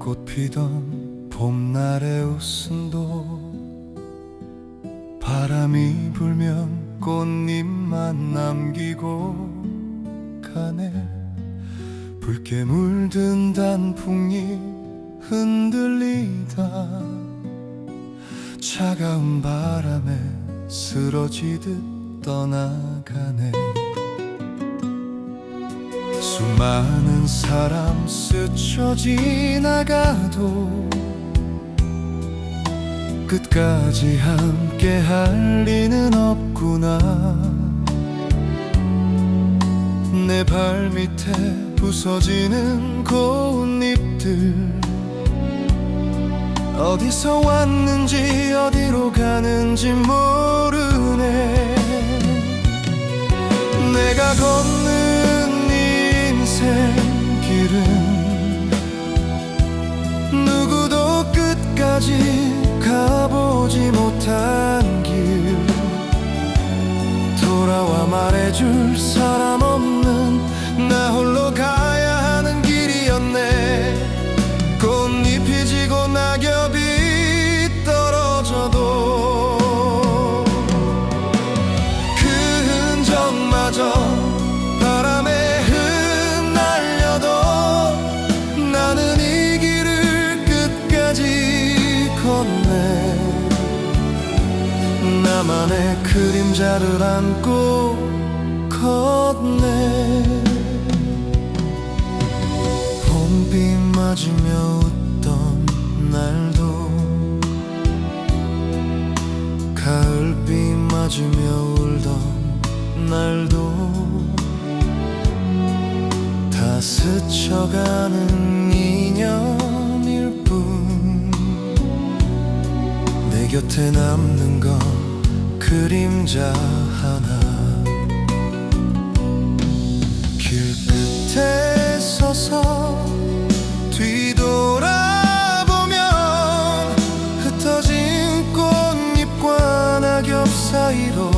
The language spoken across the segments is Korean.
꽃 피던 봄날의 웃음도 바람이 불면 꽃잎만 남기고 가네. 붉게 물든 단풍잎 흔들리다 차가운 바람에 쓰러지듯 떠나가네. 수많은 사람 스쳐 지나가도 끝까지 함께 할 리는 없구나. 내 발밑에 부서지는 꽃잎들 어디서 왔는지 어디로 가는지 모르네. 내가 걷는 인생길은 누구도 끝까지 가보지 못한 길. 돌아와 말해줄 사람 없는 나 홀로 가야 하는 길이었네. 꽃잎이 지고 낙엽이 떨어져도 그 흔적마저 바람에 흩날려도 나는 이 길을 끝까지 걷네. 나만의 그림자를 안고 걷네. 봄비 맞으며 웃던 날도 가을비 맞으며 울던 날도 다 스쳐가는 인연일 뿐. 내 곁에 남는 건 그림자 하나. 길 끝에 서서 뒤돌아보면 흩어진 꽃잎과 낙엽 사이로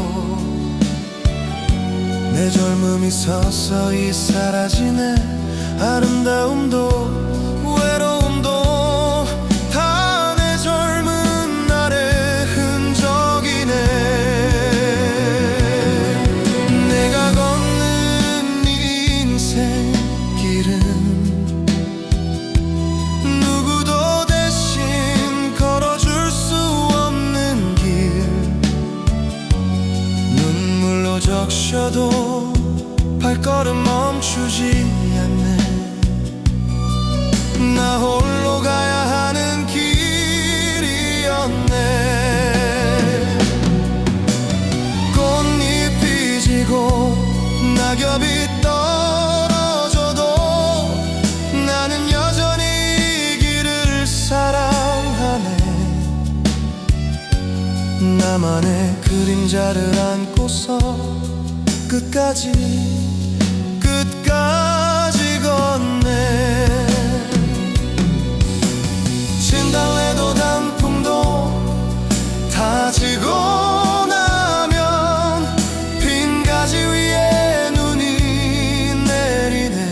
내 젊음이 서서히 사라지네. 아름다움도 외로움도 다 내 젊은 날의 흔적이네. 내가 걷는 인생길은 누구도 대신 걸어줄 수 없는 길. 눈물로 적셔도 발걸음 멈추지 않네. 나 홀로 가야 하는 길이었네. 꽃잎이 지고 낙엽이 떨어져도 나는 여전히 이 길을 사랑하네. 나만의 그림자를 안고서 끝까지 걷네. 진달래도 단풍도 다 지고 나면 빈 가지 위에 눈이 내리네.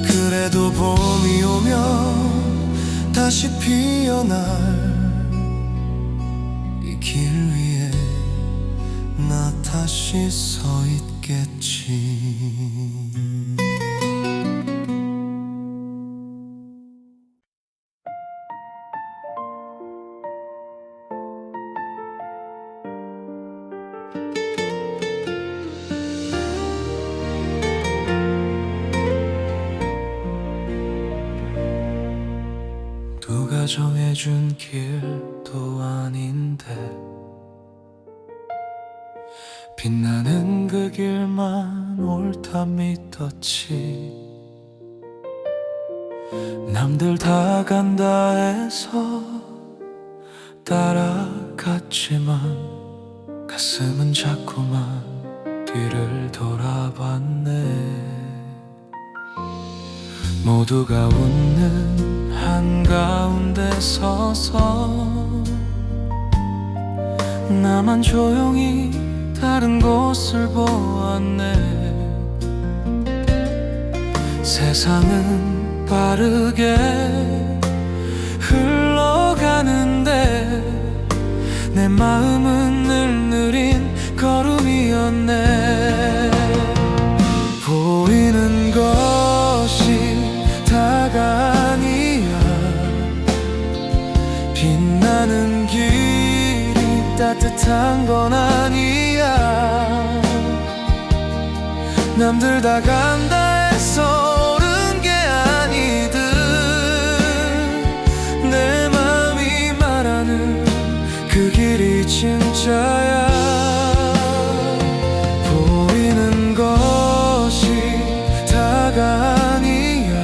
그래도 봄이 오면 다시 피어날 이 길 위에 나 다시 서 있겠지. 누가 정해준 길도 아닌데 빛나는 그 길만 옳다 믿었지. 남들 다 간다 해서 따라갔지만 가슴은 자꾸만 뒤를 돌아봤네. 모두가 웃는 한가운데 서서 나만 조용히 다른 곳을 보았네. 세상은 빠르게 흘러가는데 내 마음은 늘 느린 걸음이었네. 보이는 것이 다가 아니야. 빛나는 길이 따뜻한 건 아니야. 남들 다 간다 해서 옳은 게 아니듯 내 맘이 말하는 그 길이 진짜야. 보이는 것이 다가 아니야.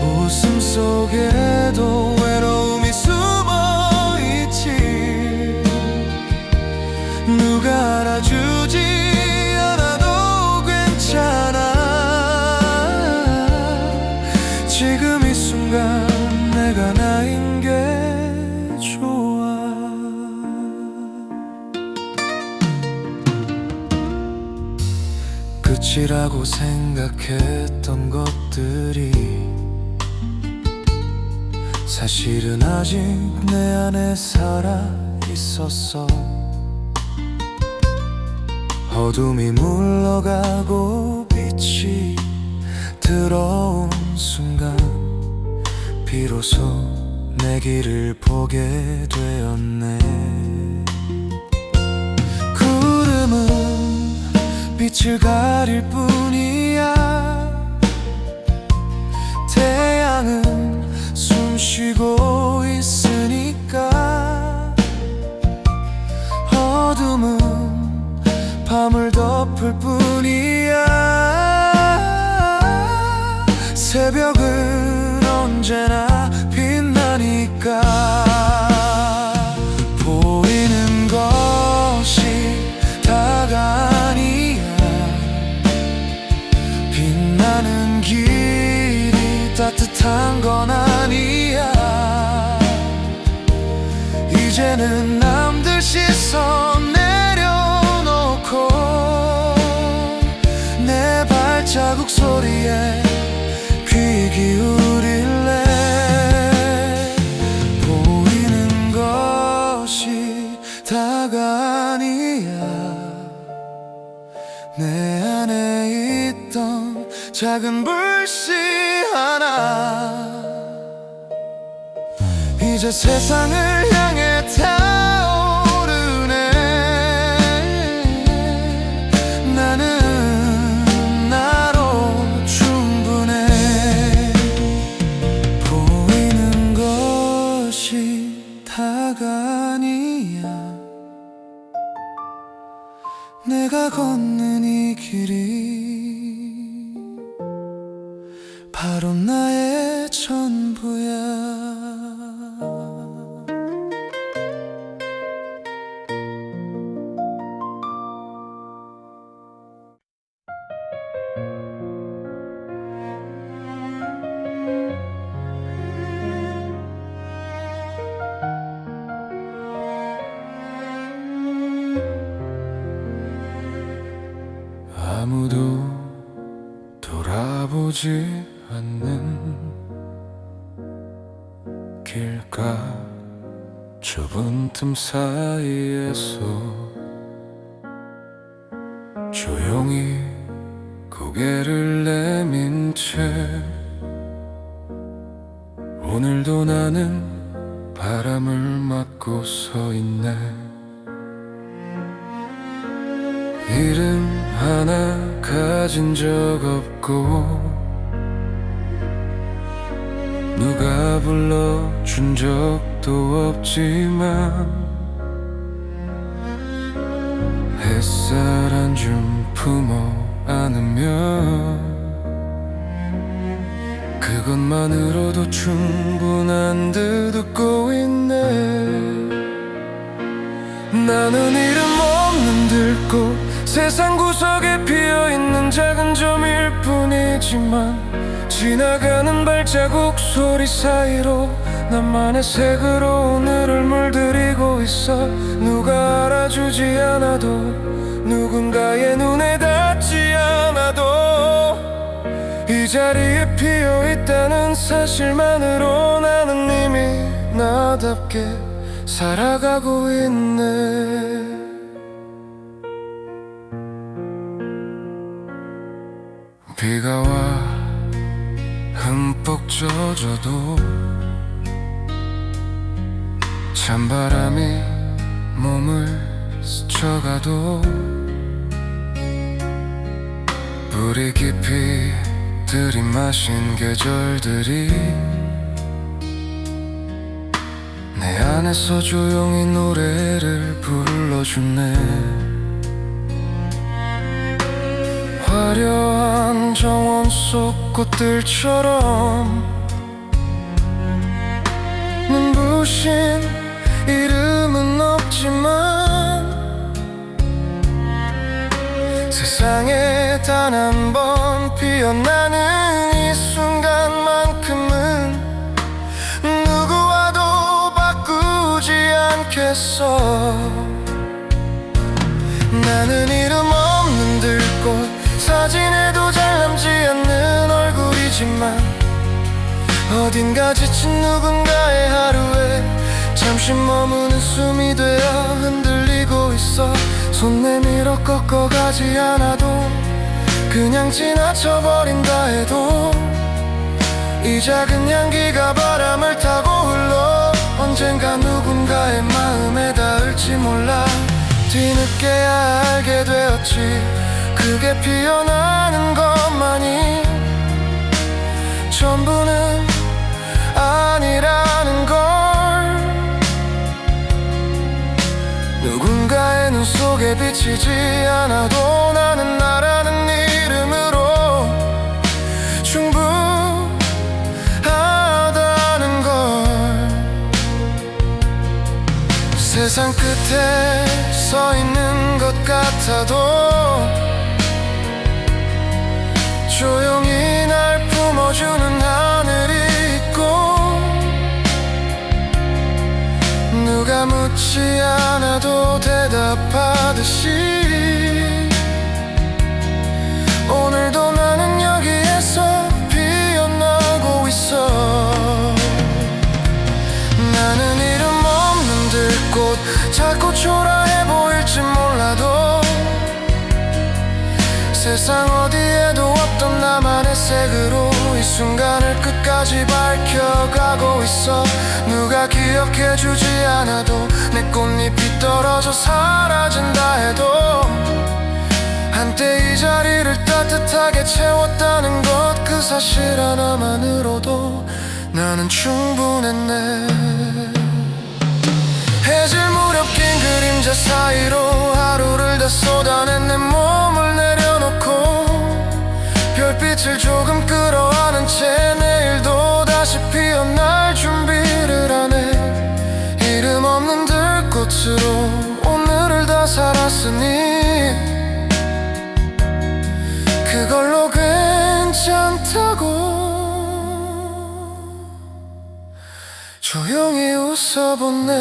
웃음 속에도 외로움이 숨어있지. 누가 알아주지 지금 이 순간 내가 나인 게 좋아. 끝이라고 생각했던 것들이 사실은 아직 내 안에 살아 있었어. 어둠이 물러가고 빛이 들어온 순간 비로소 내 길을 보게 되었네. 구름은 빛을 가릴 뿐이야. 태양은 숨 쉬고 있으니까. 어둠은 밤을 덮을 뿐이야. 새벽은 언제나 빛나니까. 보이는 것이 다가 아니야. 빛나는 길이 따뜻한 건 아니야. 이제는 남들 시선 내려놓고 내 발자국 소리에 귀 기울일래. 보이는 것이 다가 아니야. 내 안에 있던 작은 불씨 하나 이제 세상을 향해 타오르네. 나는 다가 아니야. 내가 걷는 이 길이 바로 나의 전부야. 아무도 돌아보지 않는 길가 좁은 틈 사이에서 조용히 고개를 내민 채 오늘도 나는 바람을 맞고 서 있네. 이름 하나 가진 적 없고 누가 불러준 적도 없지만 햇살 한 줌 품어 안으면 그것만으로도 충분한 듯 웃고 있네. 나는 이름 없는 들꽃 세상 구석에 피어있는 작은 점일 뿐이지만 지나가는 발자국 소리 사이로 나만의 색으로 오늘을 물들이고 있어. 누가 알아주지 않아도 누군가의 눈에 닿지 않아도 이 자리에 피어있다는 사실만으로 나는 이미 나답게 살아가고 있네. 비가 와 흠뻑 젖어도 찬바람이 몸을 스쳐가도 뿌리 깊이 들이마신 계절들이 내 안에서 조용히 노래를 불러주네. 화려한 정원 속 꽃들처럼 눈부신 이름은 없지만 세상에 단 한 번 피어나는 이 순간만큼은 누구와도 바꾸지 않겠어. 나는 이름 없는 들꽃, 사진에도 잘 남지 않는 얼굴이지만 어딘가 지친 누군가의 하루에 잠시 머무는 숨이 되어 흔들리고 있어. 손 내밀어 꺾어가지 않아도 그냥 지나쳐버린다 해도 이 작은 향기가 바람을 타고 흘러 언젠가 누군가의 마음에 닿을지 몰라. 뒤늦게야 알게 되었지, 그게 피어나는 것만이 전부는 아니라는 걸. 누군가의 눈 속에 비치지 않아도 나는 나라는 이름으로 충분하다는 걸. 세상 끝에 서 있는 것 같아도 조용히 날 품어주는 하늘이 있고 누가 묻지 않아도 대답하듯이 오늘도 나는 여기에서 피어나고 있어. 나는 이름 없는 들꽃, 작고 초라해 보일지 몰라도 세상 어디에도 없던 나만의 색으로 이 순간을 끝까지 밝혀가고 있어. 누가 기억해주지 않아도 내 꽃잎이 떨어져 사라진다 해도 한때 이 자리를 따뜻하게 채웠다는 것, 그 사실 하나만으로도 나는 충분했네. 해질 무렵 긴 그림자 사이로 하루를 다 쏟아낸 내 몸을 내려놓고 별빛을 조금 끌어안은 채 내일도 다시 피어날 준비를 하네. 이름 없는 들꽃으로 오늘을 다 살았으니 그걸로 괜찮다고 조용히 웃어보네.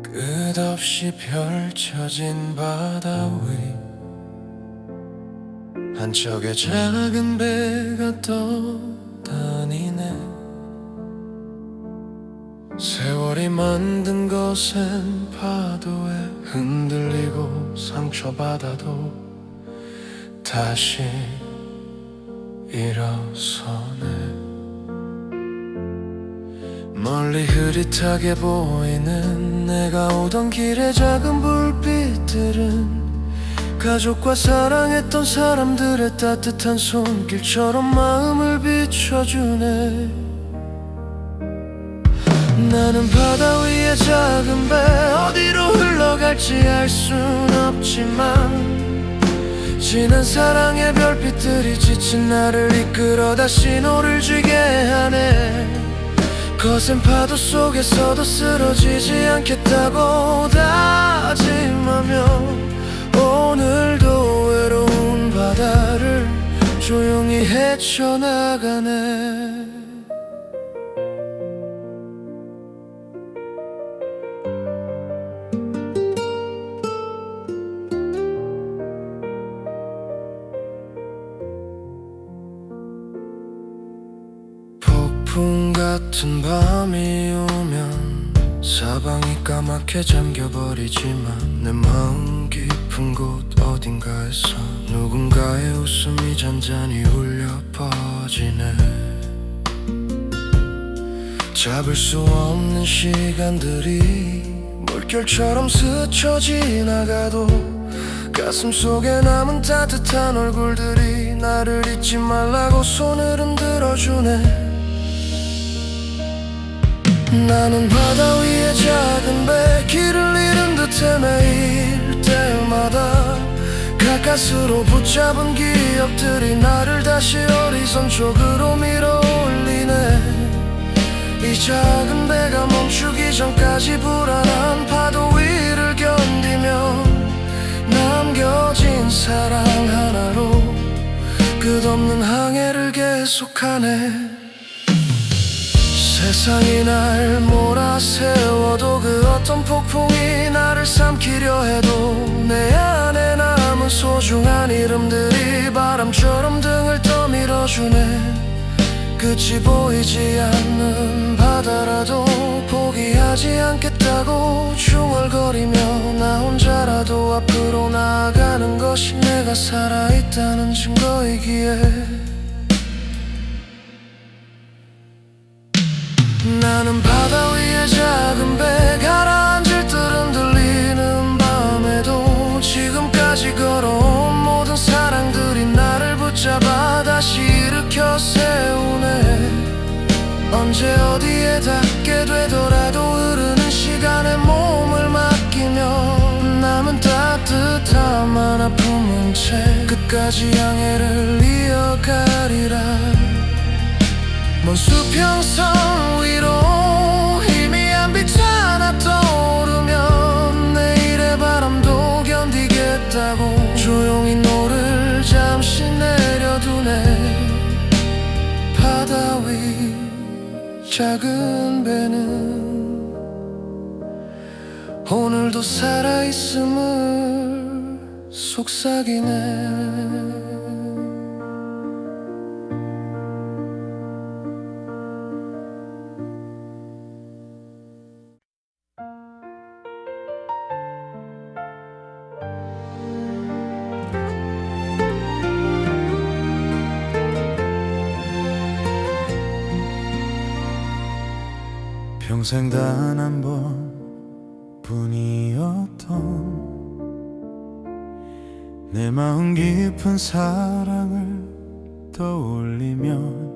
끝없이 펼쳐진 바다 위 한척의 작은 배가 떠다니네. 세월이 만든 것엔 파도에 흔들리고 상처받아도 다시 일어서네. 멀리 흐릿하게 보이는 내가 오던 길의 작은 불빛들은 가족과 사랑했던 사람들의 따뜻한 손길처럼 마음을 비춰주네. 나는 바다 위의 작은 배, 어디로 흘러갈지 알 순 없지만 진한 사랑의 별빛들이 지친 나를 이끌어 다시 노를 쥐게 하네. 거센 파도 속에서도 쓰러지지 않겠다고 다짐하며 오늘도 외로운 바다를 조용히 헤쳐나가네. 폭풍 같은 밤이 오면 사방이 까맣게 잠겨버리지만 내 마음 깊은 곳 어딘가에서 누군가의 웃음이 잔잔히 울려 퍼지네. 잡을 수 없는 시간들이 물결처럼 스쳐 지나가도 가슴 속에 남은 따뜻한 얼굴들이 나를 잊지 말라고 손을 흔들어주네. 나는 바다 위에 작은 배 길을 잃은 듯해 매일 때마다 가까스로 붙잡은 기억들이 나를 다시 어리선 쪽으로 밀어올리네. 이 작은 배가 멈추기 전까지 불안한 파도 위를 견디며 남겨진 사랑 하나로 끝없는 항해를 계속하네. 세상이 날 몰아세워도 그 어떤 폭풍이 나를 삼키려 해도 내 안에 남은 소중한 이름들이 바람처럼 등을 떠밀어주네. 끝이 보이지 않는 바다라도 포기하지 않겠다고 중얼거리며 나 혼자라도 앞으로 나아가는 것이 내가 살아있다는 증거이기에 나는 바다 위에 작은 배 가라앉을 듯 흔들리는 밤에도 지금까지 걸어온 모든 사랑들이 나를 붙잡아 다시 일으켜 세우네. 언제 어디에 닿게 되더라도 흐르는 시간에 몸을 맡기며 남은 따뜻함만 아픔은 채 끝까지 양해를 이어가리라. 먼 수평선 위로 희미한 빛 하나 떠오르면 내일의 바람도 견디겠다고 조용히 노를 잠시 내려두네. 바다 위 작은 배는 오늘도 살아있음을 속삭이네. 평생 단 한 번뿐이었던 내 마음 깊은 사랑을 떠올리면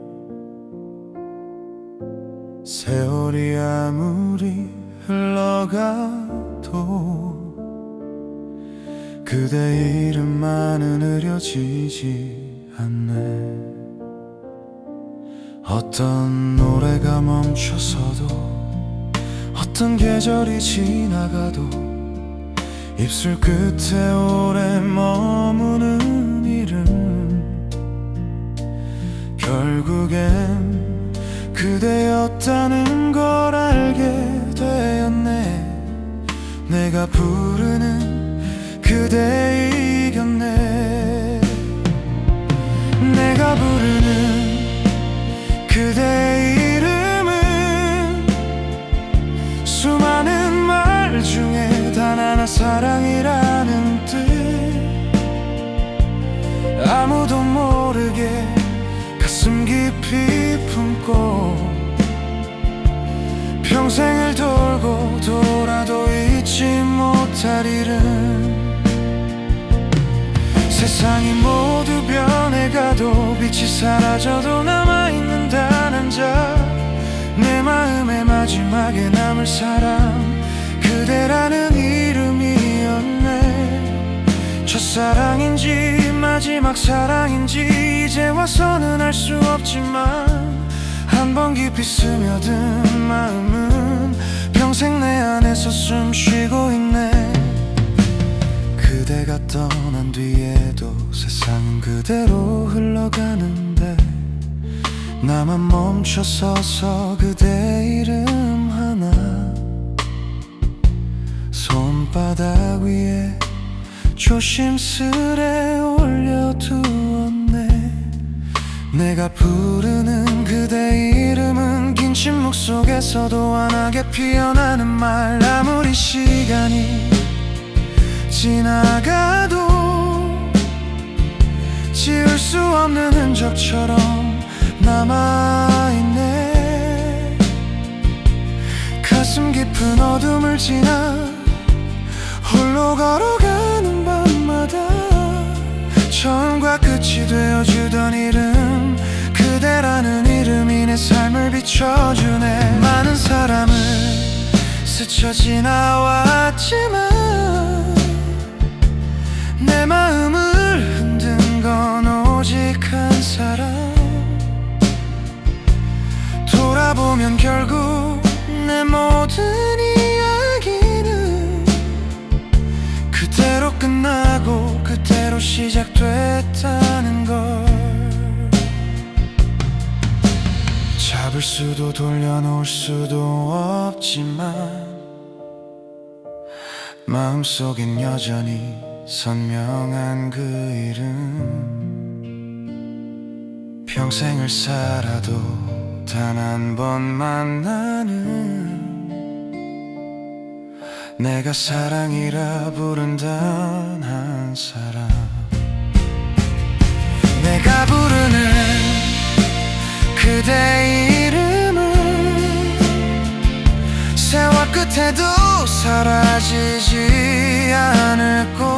세월이 아무리 흘러가도 그대 이름만은 흐려지지 않네. 어떤 노래가 멈춰서도 어떤 계절이 지나가도 입술 끝에 오래 머무는 이름 결국엔 그대였다는 걸 알게 되었네. 내가 부르는 그대의 곁에 내가 부르는 그대의 이름은 수많은 말 중에 단 하나 사랑이라는 뜻. 아무도 모르게 가슴 깊이 품고 평생을 돌고 돌아도 잊지 못할 이름. 세상이 모두 변해가도 빛이 사라져도 남아있는다는 자. 내 마음의 마지막에 남을 사람 그대라는 이름이었네. 첫사랑인지 마지막 사랑인지 이제 와서는 알 수 없지만 한 한 번 깊이 스며든 마음은 평생 내 안에서 숨 쉬고 있네. 그대가 떠난 뒤에도 세상은 그대로 흘러가는데 나만 멈춰서서 그대 이름 하나 손바닥 위에 조심스레 올려두었네. 내가 부르는 그대 이름은 긴 침묵 속에서도 환하게 피어나는 말. 아무리 시간이 지나가도 지울 수 없는 흔적처럼 남아있네. 가슴 깊은 어둠을 지나 홀로 걸어가는 밤마다 처음과 끝이 되어주던 이름, 그대라는 이름이 내 삶을 비춰주네. 많은 사람을 스쳐 지나왔지만 내 마음을 흔든 건 오직 한 사람. 돌아보면 결국 내 모든 이야기는 그대로 끝나고 그대로 시작됐다는 걸. 잡을 수도 돌려놓을 수도 없지만 마음속엔 여전히 선명한 그 이름. 평생을 살아도 단 한 번 만나는 내가 사랑이라 부른 단 한 사람. 내가 부르는 그대 이름은 세월 끝에도 사라지지 않을 곳.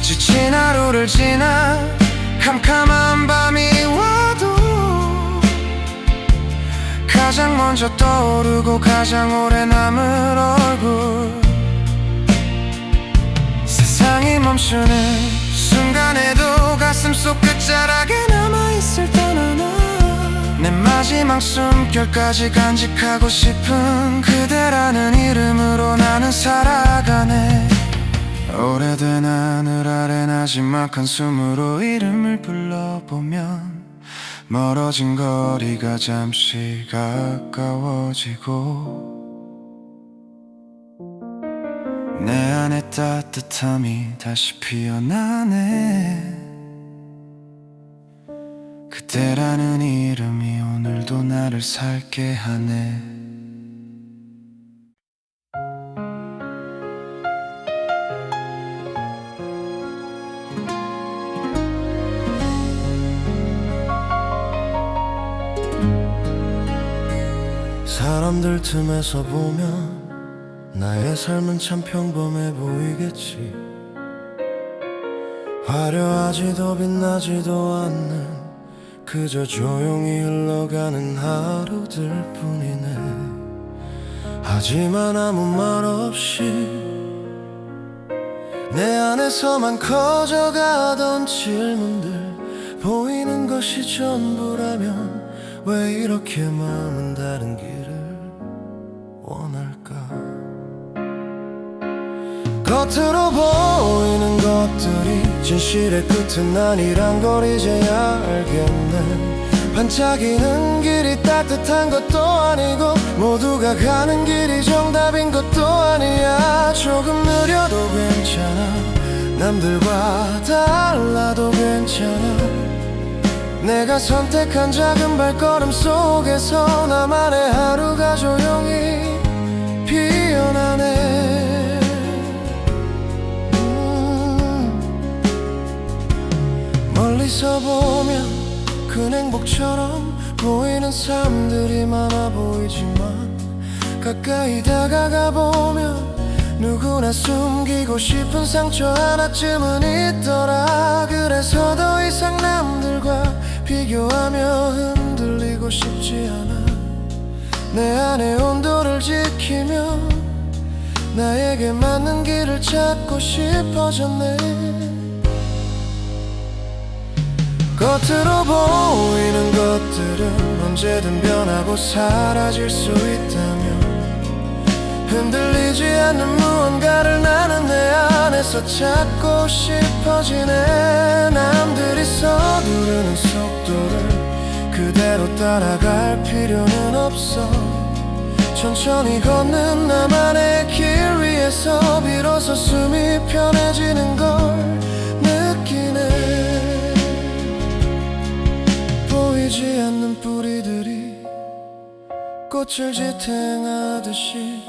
지친 하루를 지나 캄캄한 밤이 와도 가장 먼저 떠오르고 가장 오래 남을 얼굴. 세상이 멈추는 순간에도 가슴속 끝자락에 남아있을 단 하나. 내 마지막 숨결까지 간직하고 싶은 그대라는 이름으로 나는 살아가네. 오래된 하늘 아래 마지막 한숨으로 이름을 불러보면 멀어진 거리가 잠시 가까워지고 내 안에 따뜻함이 다시 피어나네. 그대라는 이름이 오늘도 나를 살게 하네. 사람들 틈에서 보면 나의 삶은 참 평범해 보이겠지. 화려하지도 빛나지도 않는 그저 조용히 흘러가는 하루들 뿐이네. 하지만 아무 말 없이 내 안에서만 커져가던 질문들, 보이는 것이 전부라면 왜 이렇게 마음은 다른 길을 원할까. 겉으로 보이는 것들이 진실의 끝은 아니란 걸 이제야 알겠네. 반짝이는 길이 따뜻한 것도 아니고 모두가 가는 길이 정답인 것도 아니야. 조금 느려도 괜찮아, 남들과 달라도 괜찮아. 내가 선택한 작은 발걸음 속에서 나만의 하루가 조용히 피어나네. 멀리서 보면 큰 행복처럼 보이는 삶들이 많아 보이지만 가까이 다가가 보면 누구나 숨기고 싶은 상처 하나쯤은 있더라. 그래서 더 이상 남들과 비교하며 흔들리고 싶지 않아. 내 안의 온도를 지키며 나에게 맞는 길을 찾고 싶어졌네. 겉으로 보이는 것들은 언제든 변하고 사라질 수 있다며 흔들리지 않는 무언가를 나는 내 안에서 찾고 싶어지네. 남들이 서두르는 속도를 그대로 따라갈 필요는 없어. 천천히 걷는 나만의 길 위에서 비로소 숨이 편해지는 걸 느끼네. 보이지 않는 뿌리들이 꽃을 지탱하듯이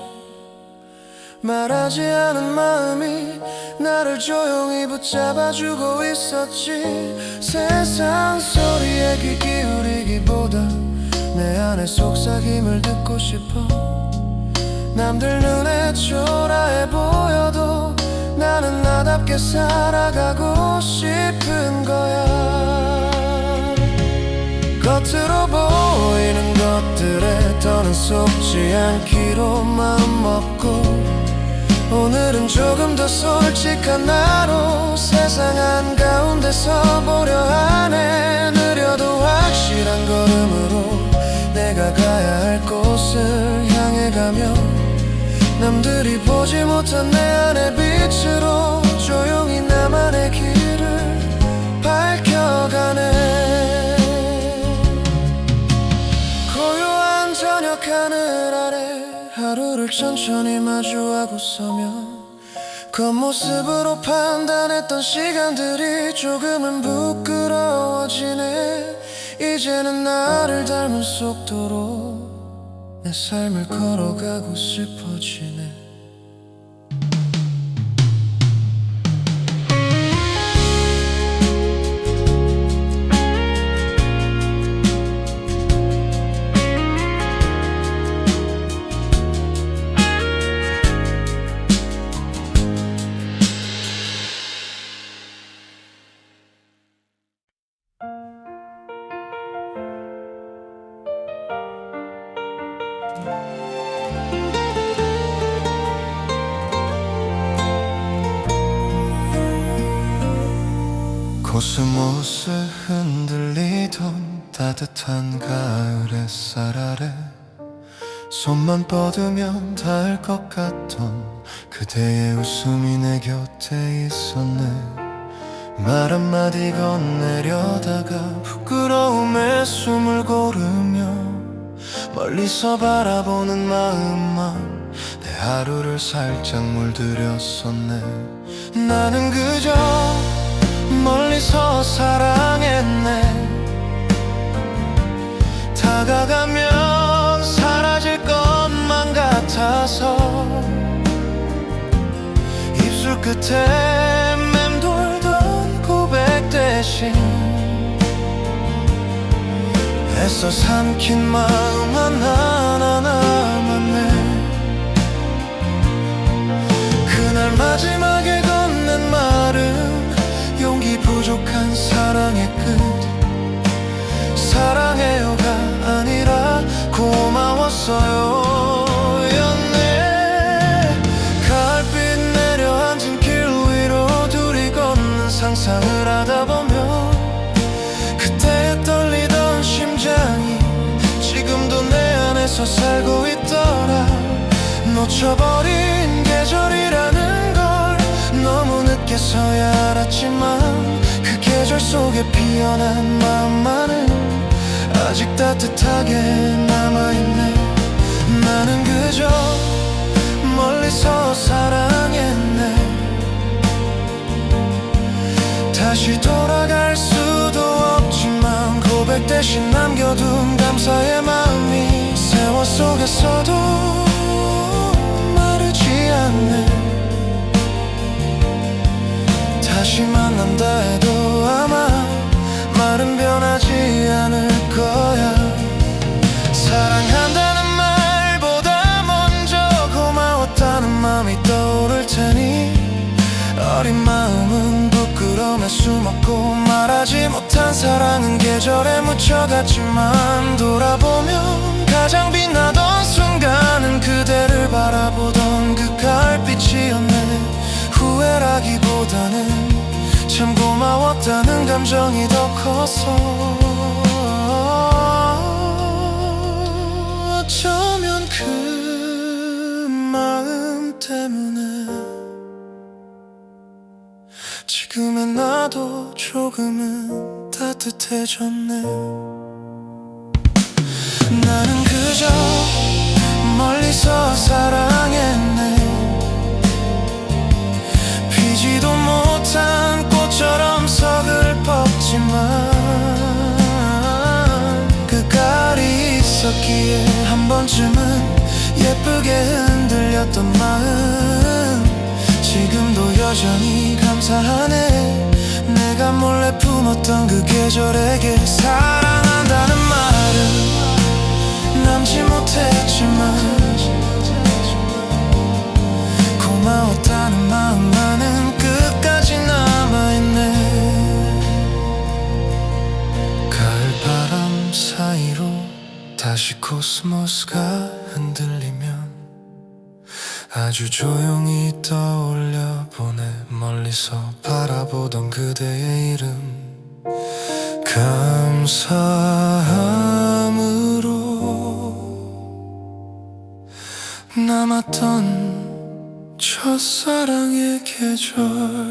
말하지 않은 마음이 나를 조용히 붙잡아주고 있었지. 세상 소리에 귀 기울이기보다 내 안의 속삭임을 듣고 싶어. 남들 눈에 초라해 보여도 나는 나답게 살아가고 싶은 거야. 겉으로 보이는 것들에 더는 속지 않기로 마음먹고 오늘은 조금 더 솔직한 나로 세상 한가운데서 보려 하네. 느려도 확실한 걸음으로 내가 가야 할 곳을 향해 가며 남들이 보지 못한 내 안의 빛으로 조용히 나만의 길을 밝혀가네. 고요한 저녁 하늘 아래 하루를 천천히 마주하고 서면 겉모습으로 판단했던 시간들이 조금은 부끄러워지네. 이제는 나를 닮은 속도로 내 삶을 걸어가고 싶어지네. 코스모스 흔들리던 따뜻한 가을 햇살 아래 손만 뻗으면 닿을 것 같던 그대의 웃음이 내 곁에 있었네. 말 한마디 건네려다가 부끄러움에 숨을 고르며 멀리서 바라보는 마음만 내 하루를 살짝 물들였었네. 나는 그저 멀리서 사랑했네. 다가가면 사라질 것만 같아서 입술 끝에 맴돌던 고백 대신 애써 삼킨 마음 하나 남았네. 그날 마지막에 건넨 말은 용기 부족한 사랑의 끝. 사랑해요가 아니라 고마웠어요 였네. 가을빛 내려앉은 길 위로 둘이 걷는 상상을 하다 보면 그때 떨리던 심장이 지금도 내 안에서 살고 있더라. 놓쳐버린 계절이라는 걸 너무 늦게서야 알았지만 그 계절 속에 피어난 마음만은 아직 따뜻하게 남아있네. 나는 그저 멀리서 사랑했네. 다시 돌아갈 수도 없지만 고백 대신 남겨둔 감사의 마음이 세월 속에서도 마르지 않네. 다시 만난다 해도 아마 말은 변하지 않을 거야. 사랑한다는 말보다 먼저 고마웠다는 마음이 떠오를 테니 어린 마음은 부끄러움에 숨었고 말하지 못한 사랑은 계절에 묻혀갔지만 돌아보면 가장 빛나던 순간은 그대를 바라보던 그 가을빛이었네. 후회라기보다는 참 고마워 고마웠다는 감정이 더 컸어. 어쩌면 그 마음 때문에 지금의 나도 조금은 따뜻해졌네. 나는 그저 멀리서 사랑했네. 피지도 못한 꽃처럼 서글펐지만 그 깔이 있었기에 한 번쯤은 예쁘게 흔들렸던 마음 지금도 여전히 감사하네. 내가 몰래 품었던 그 계절에게 사랑한다는 말은 남지 못했지만 고마웠다는 마음만은 끝까지 남아있네. 가을바람 사이로 다시 코스모스가 흔들리면 아주 조용히 떠올려 보내. 멀리서 바라보던 그대의 이름 감사함으로 남았던 첫사랑의 계절.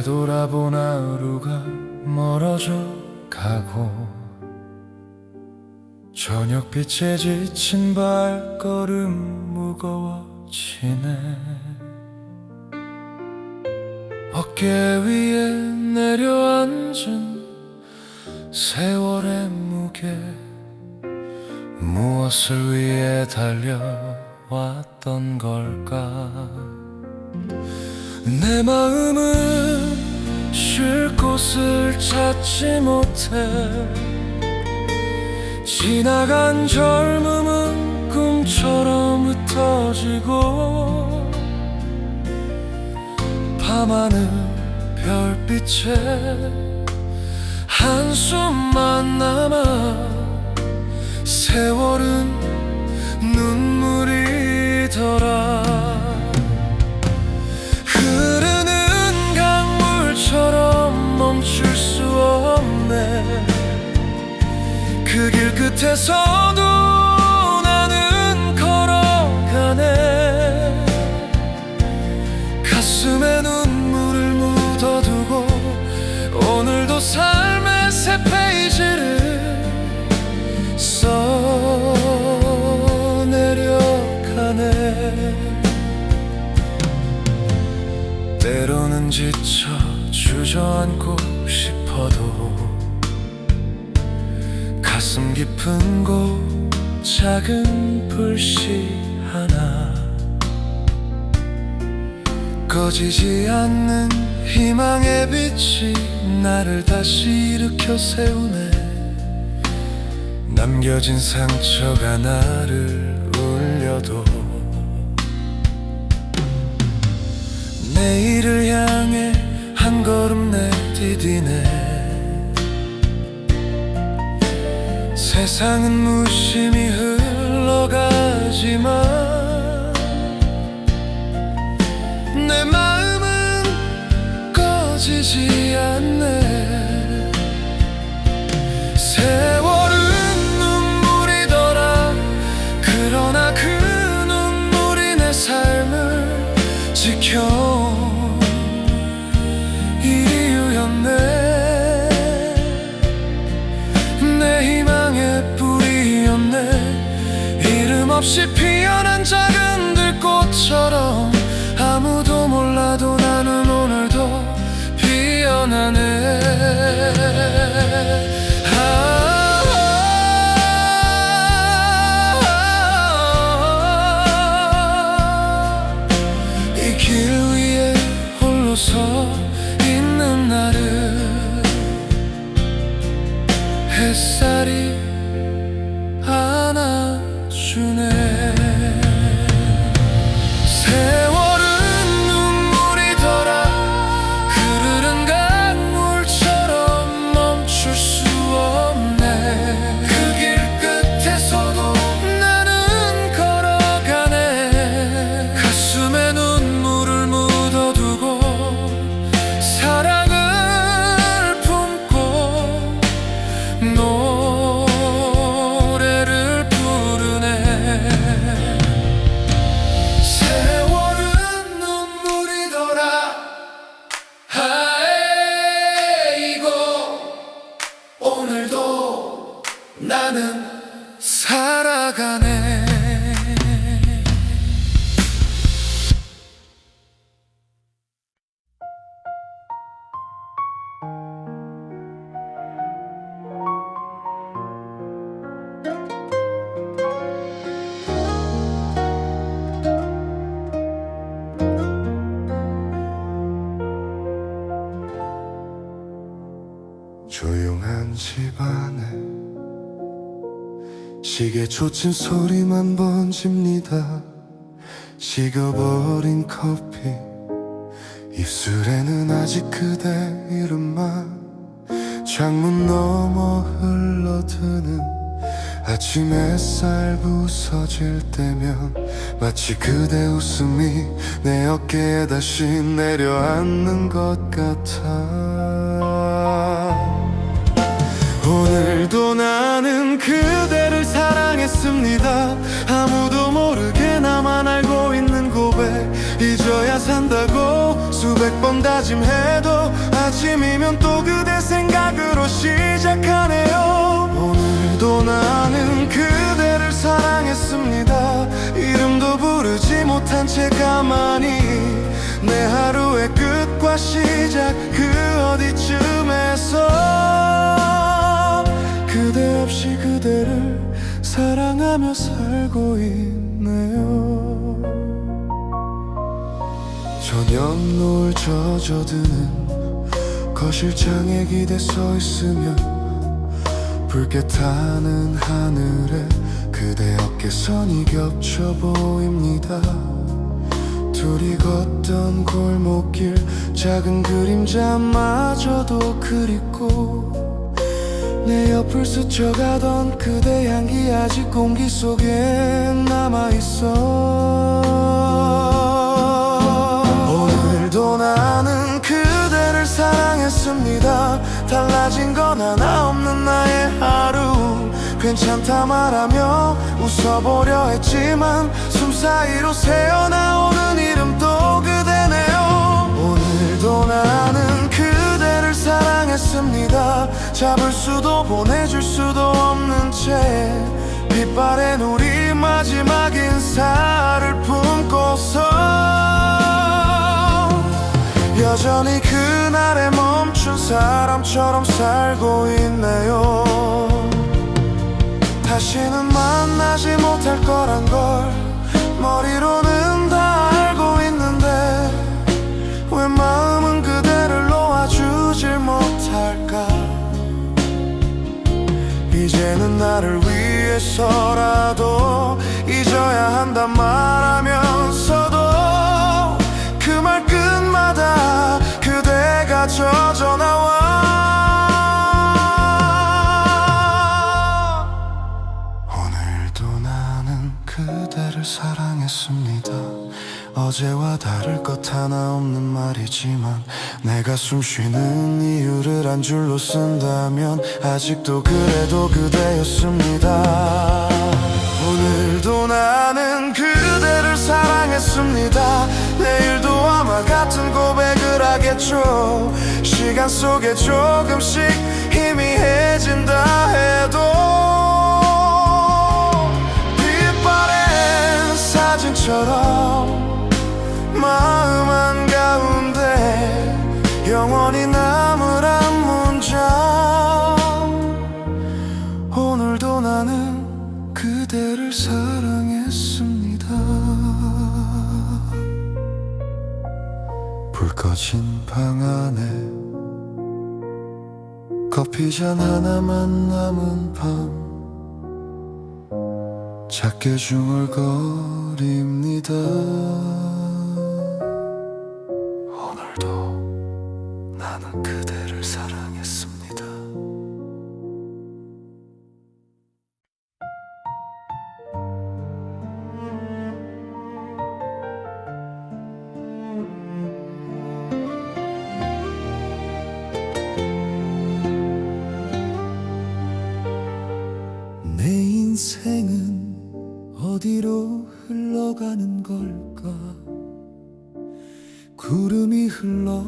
되돌아본 하루가 멀어져 가고 저녁빛에 지친 발걸음 무거워지네. 어깨 위에 내려앉은 세월의 무게 무엇을 위해 달려왔던 걸까. 내 마음은 쉴 곳을 찾지 못해 지나간 젊음은 꿈처럼 흩어지고 밤하늘 별빛에 한숨만 남아 세월은 눈물이더라. 흐르는 강물처럼 멈출 수 없네. 그 길 끝에서도 나는 걸어가네. 가슴에 눈물을 묻어두고 오늘도 삶의 새 페이지를 써내려가네. 때로는 지쳐 주저앉고 싶어도 가슴 깊은 곳 작은 불씨 하나 꺼지지 않는 희망의 빛이 나를 다시 일으켜 세우네. 남겨진 상처가 나를 울려도 내일을 향해 한 걸음 내디디네. 세상은 무심히 흘러가지만 내 마음은 꺼지지 않네. 세월은 눈물이더라. 그러나 그 눈물이 내 삶을 지켜온 이유였네. 내 희망의 뿌리였네. 이름 없이 피어난 작은 들꽃처럼 아무도 몰라도 나는 변하네. 이 길 위에 홀로 서 있는 나를 햇살이 안아주네. 세월은 눈물이더라. 흐르는 강물처럼 멈출 수 없네. 그 길 끝에서도 나는 걸어가네. 가슴에 눈물을 묻어두고 사랑을 품고 노래를 부르네. 세월은 눈물이더라. 아이고 오늘도 나는 살아가네. 조용한 집안에 시계 쫓은 소리만 번집니다. 식어버린 커피 입술에는 아직 그대 이름만. 창문 너머 흘러드는 아침 햇살 부서질 때면 마치 그대 웃음이 내 어깨에 다시 내려앉는 것 같아. 오늘도 나는 그대를 사랑했습니다. 아무도 모르게 나만 알고 있는 고백. 잊어야 산다고 수백 번 다짐해도 아침이면 또 그대 생각으로 시작하네요. 오늘도 나는 그대를 사랑했습니다. 이름도 부르지 못한 채 가만히 내 하루의 끝과 시작 그 어디쯤에서 그대 없이 그대를 사랑하며 살고 있네요. 저녁 노을 젖어드는 거실장에 기대 서 있으면 붉게 타는 하늘에 그대 어깨선이 겹쳐 보입니다. 둘이 걷던 골목길 작은 그림자마저도 그립고 내 옆을 스쳐가던 그대 향기 아직 공기 속에 남아있어. 오늘도 나는 그대를 사랑했습니다. 달라진 건 하나 없는 나의 하루. 괜찮다 말하며 웃어보려 했지만 숨 사이로 새어나오는 이름도 그대네요. 오늘도 나는 그대를 사랑했습니다. 잡을 수도 보내줄 수도 없는 채 빛바랜 우리 마지막 인사를 품고서 여전히 그날에 멈춘 사람처럼 살고 있네요. 다시는 만나지 못할 거란 걸 머리로는 다 알고 있는데 왜 마음은 그대를 놓아주질 못할까. 이제는 나를 위해서라도 잊어야 한단 말하면서도 그 말 끝마다 그대가 젖어나와. 오늘도 나는 그대를 사랑했습니다. 어제와 다를 것 하나 없는 말이지만 내가 숨쉬는 이유를 한 줄로 쓴다면 아직도 그래도 그대였습니다. 오늘도 나는 그대를 사랑했습니다. 내일도 아마 같은 고백을 하겠죠. 시간 속에 조금씩 희미해진다 해도 빛바랜 사진처럼 마음 한가운데 영원히 남아 사랑했습니다. 불 꺼진 방 안에 커피잔 하나만 남은 밤 작게 중얼거립니다. 오늘도 나는 그대를 사랑했습니다. 내 인생은 어디로 흘러가는 걸까? 구름이 흘러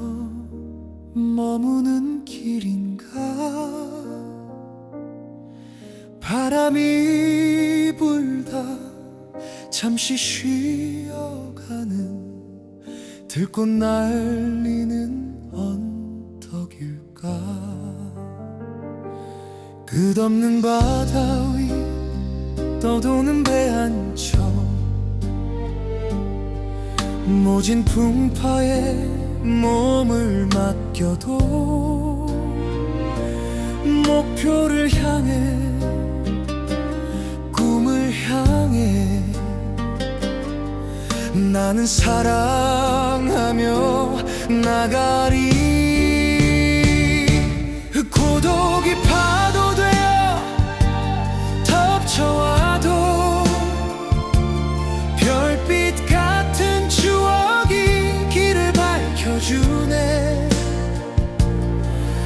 머무는 길인가? 바람이 불다 잠시 쉬어가는 들꽃 날리는 언덕일까? 끝없는 바다 위 떠도는 배 한 척 모진 풍파에 몸을 맡겨도 목표를 향해 꿈을 향해 나는 사랑하며 나가리. 고독이 파도 되어 덮쳐와도 별빛 같은 추억이 길을 밝혀주네.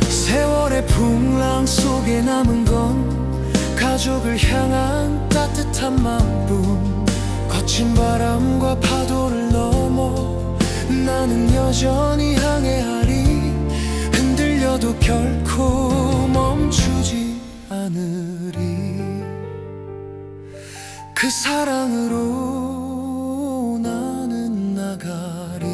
세월의 풍랑 속에 남은 건 가족을 향한 따뜻한 마음뿐. 거친 바람과 파도를 넘어 나는 여전히 항해하리. 흔들려도 결코 멈추지 않으리. 그 사랑으로 나는 나가리.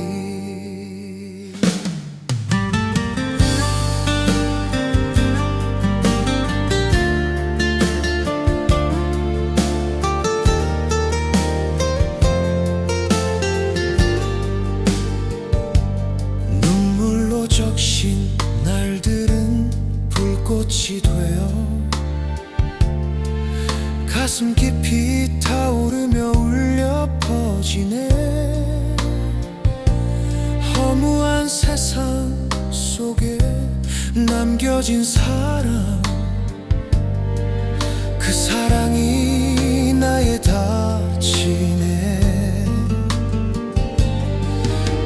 눈물로 적신 날들은 불꽃이 되어 가슴 깊이 타오르며 울려 퍼지네. 허무한 세상 속에 남겨진 사랑, 그 사랑이 나의 다치네.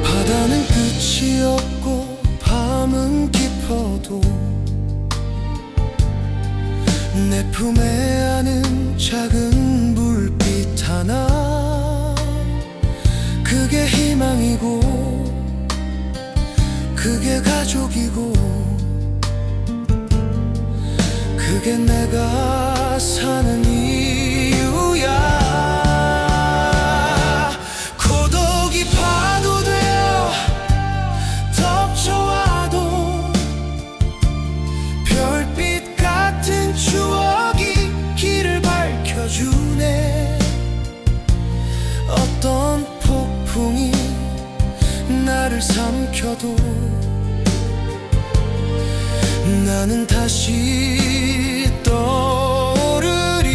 바다는 끝이 없고 밤은 깊어도 내 품에 안은 작은 불빛 하나, 그게 희망이고 그게 가족이고 그게 내가 사는 이유야. 고독이 파도 되어 덮쳐와도 별빛 같은 추억이 길을 밝혀주네. 어떤 폭풍이 나를 삼켜도 나는 다시 떠오르리.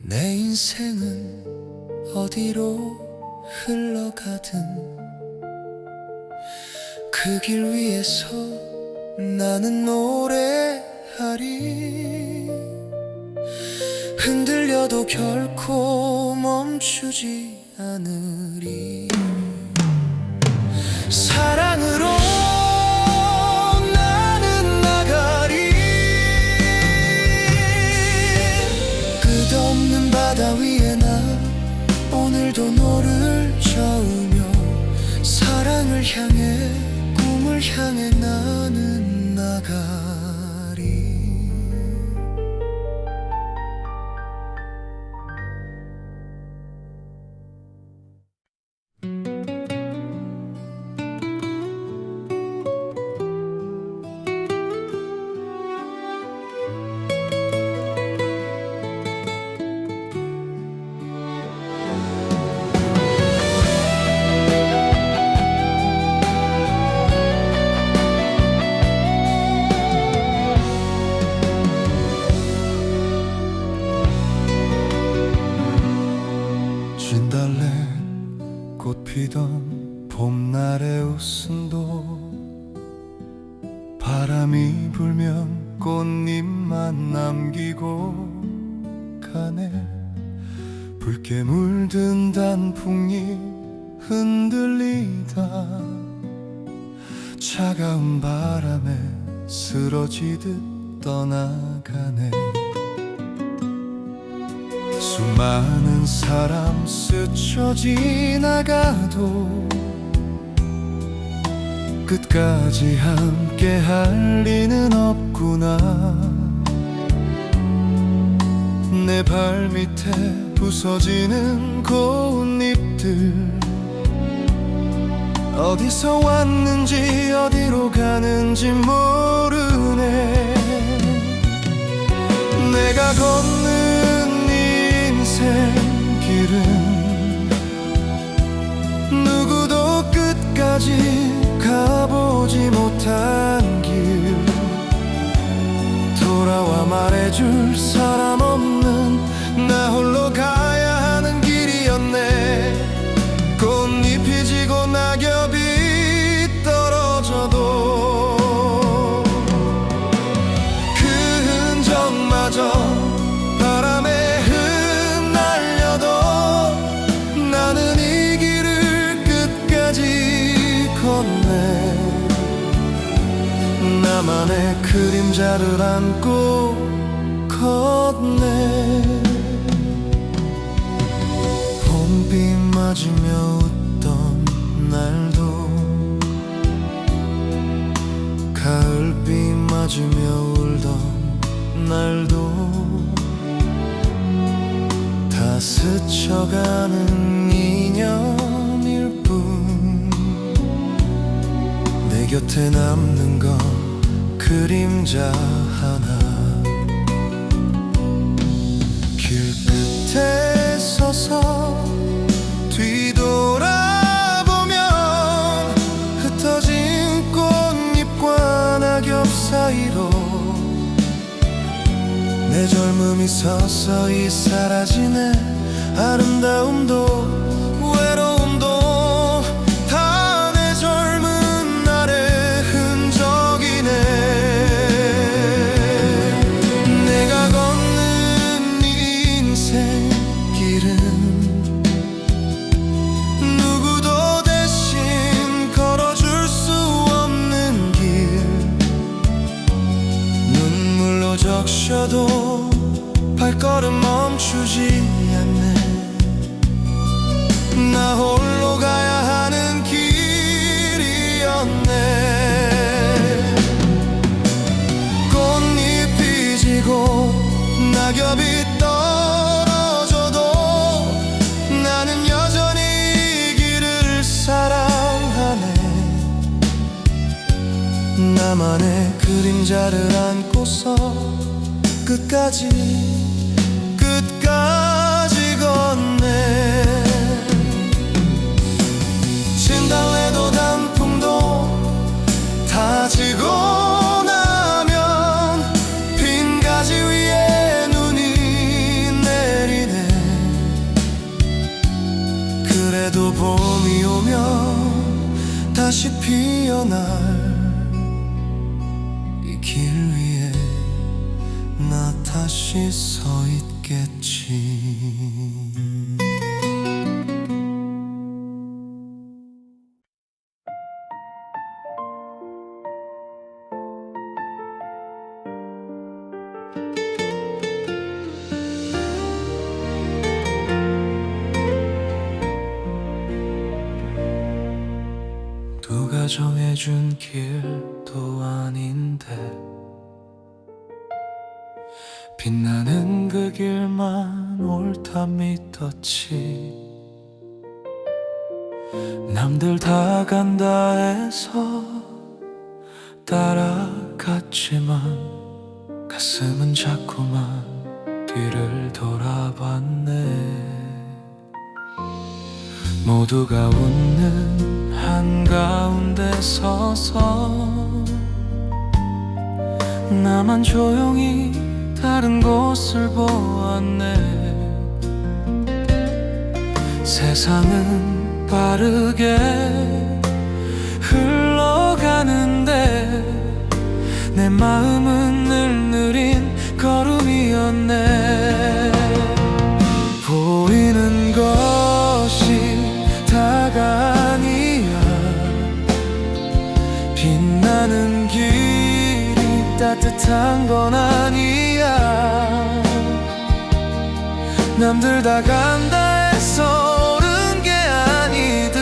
내 인생은 어디로 흘러가든 그 길 위에서 나는 노래하리. 흔들려도 결코 멈추지 않으리. 사랑으로 나는 나가리. 끝없는 바다 위에 나 오늘도 너를 저으며 사랑을 향해 꿈을 향해 나는 나가리. 피던 봄날의 웃음도 바람이 불면 꽃잎만 남기고 가네. 붉게 물든 단풍잎 흔들리다 차가운 바람에 쓰러지듯 떠나가네. 수많은 사람 스쳐 지나가도 끝까지 함께 할 리는 없구나. 내 발밑에 부서지는 꽃잎들 어디서 왔는지 어디로 가는지 모르네. 내가 걷는 인생길은 누구도 끝까지 가보지 못한 길. 돌아와 말해줄 사람 없는 나 홀로 가야 하는 길이었네. 꽃잎이 지고 낙엽이 떨어져도 그 흔적마저 바람에 흩날려도 나는 이 길을 끝까지 걷네. 나만의 그림자를 안고 걷네. 봄비 맞으며 웃던 날도 가을비 맞으며 울던 날도 다 스쳐가는 인연일 뿐. 내 곁에 남는 건 그림자 하나. 길 끝에 서서 뒤돌아보면 흩어진 꽃잎과 낙엽 사이로 내 젊음이 서서히 사라지네. 아름다움도 외로움도 다 내 젊은 날의 흔적이네. 내가 걷는 인생길은 누구도 대신 걸어줄 수 없는 길. 눈물로 적셔도 발걸음 멈추지 않네. 나 홀로 가야 하는 길이었네. 꽃잎이 지고 낙엽이 떨어져도 나는 여전히 이 길을 사랑하네. 나만의 그림자를 안고서 끝까지 걷네. 진달래도 단풍도 다 지고 나면 빈 가지 위에 눈이 내리네. 그래도 봄이 오면 다시 피어날 이 길 위에 나 다시 서 있겠지. 누가 정해준 길도 아닌데 빛나는 그 길만 옳다 믿었지. 남들 다 간다 해서 따라갔지만 가슴은 자꾸만 뒤를 돌아봤네. 모두가 웃는 한가운데 서서 나만 조용히 다른 곳을 보았네. 세상은 빠르게 흘러가는데 내 마음은 늘 느린 걸음이었네. 보이는 것이 다가 아니야. 빛나는 길이 따뜻한 건 아니야. 남들 다 간다 해서 옳은 게 아니듯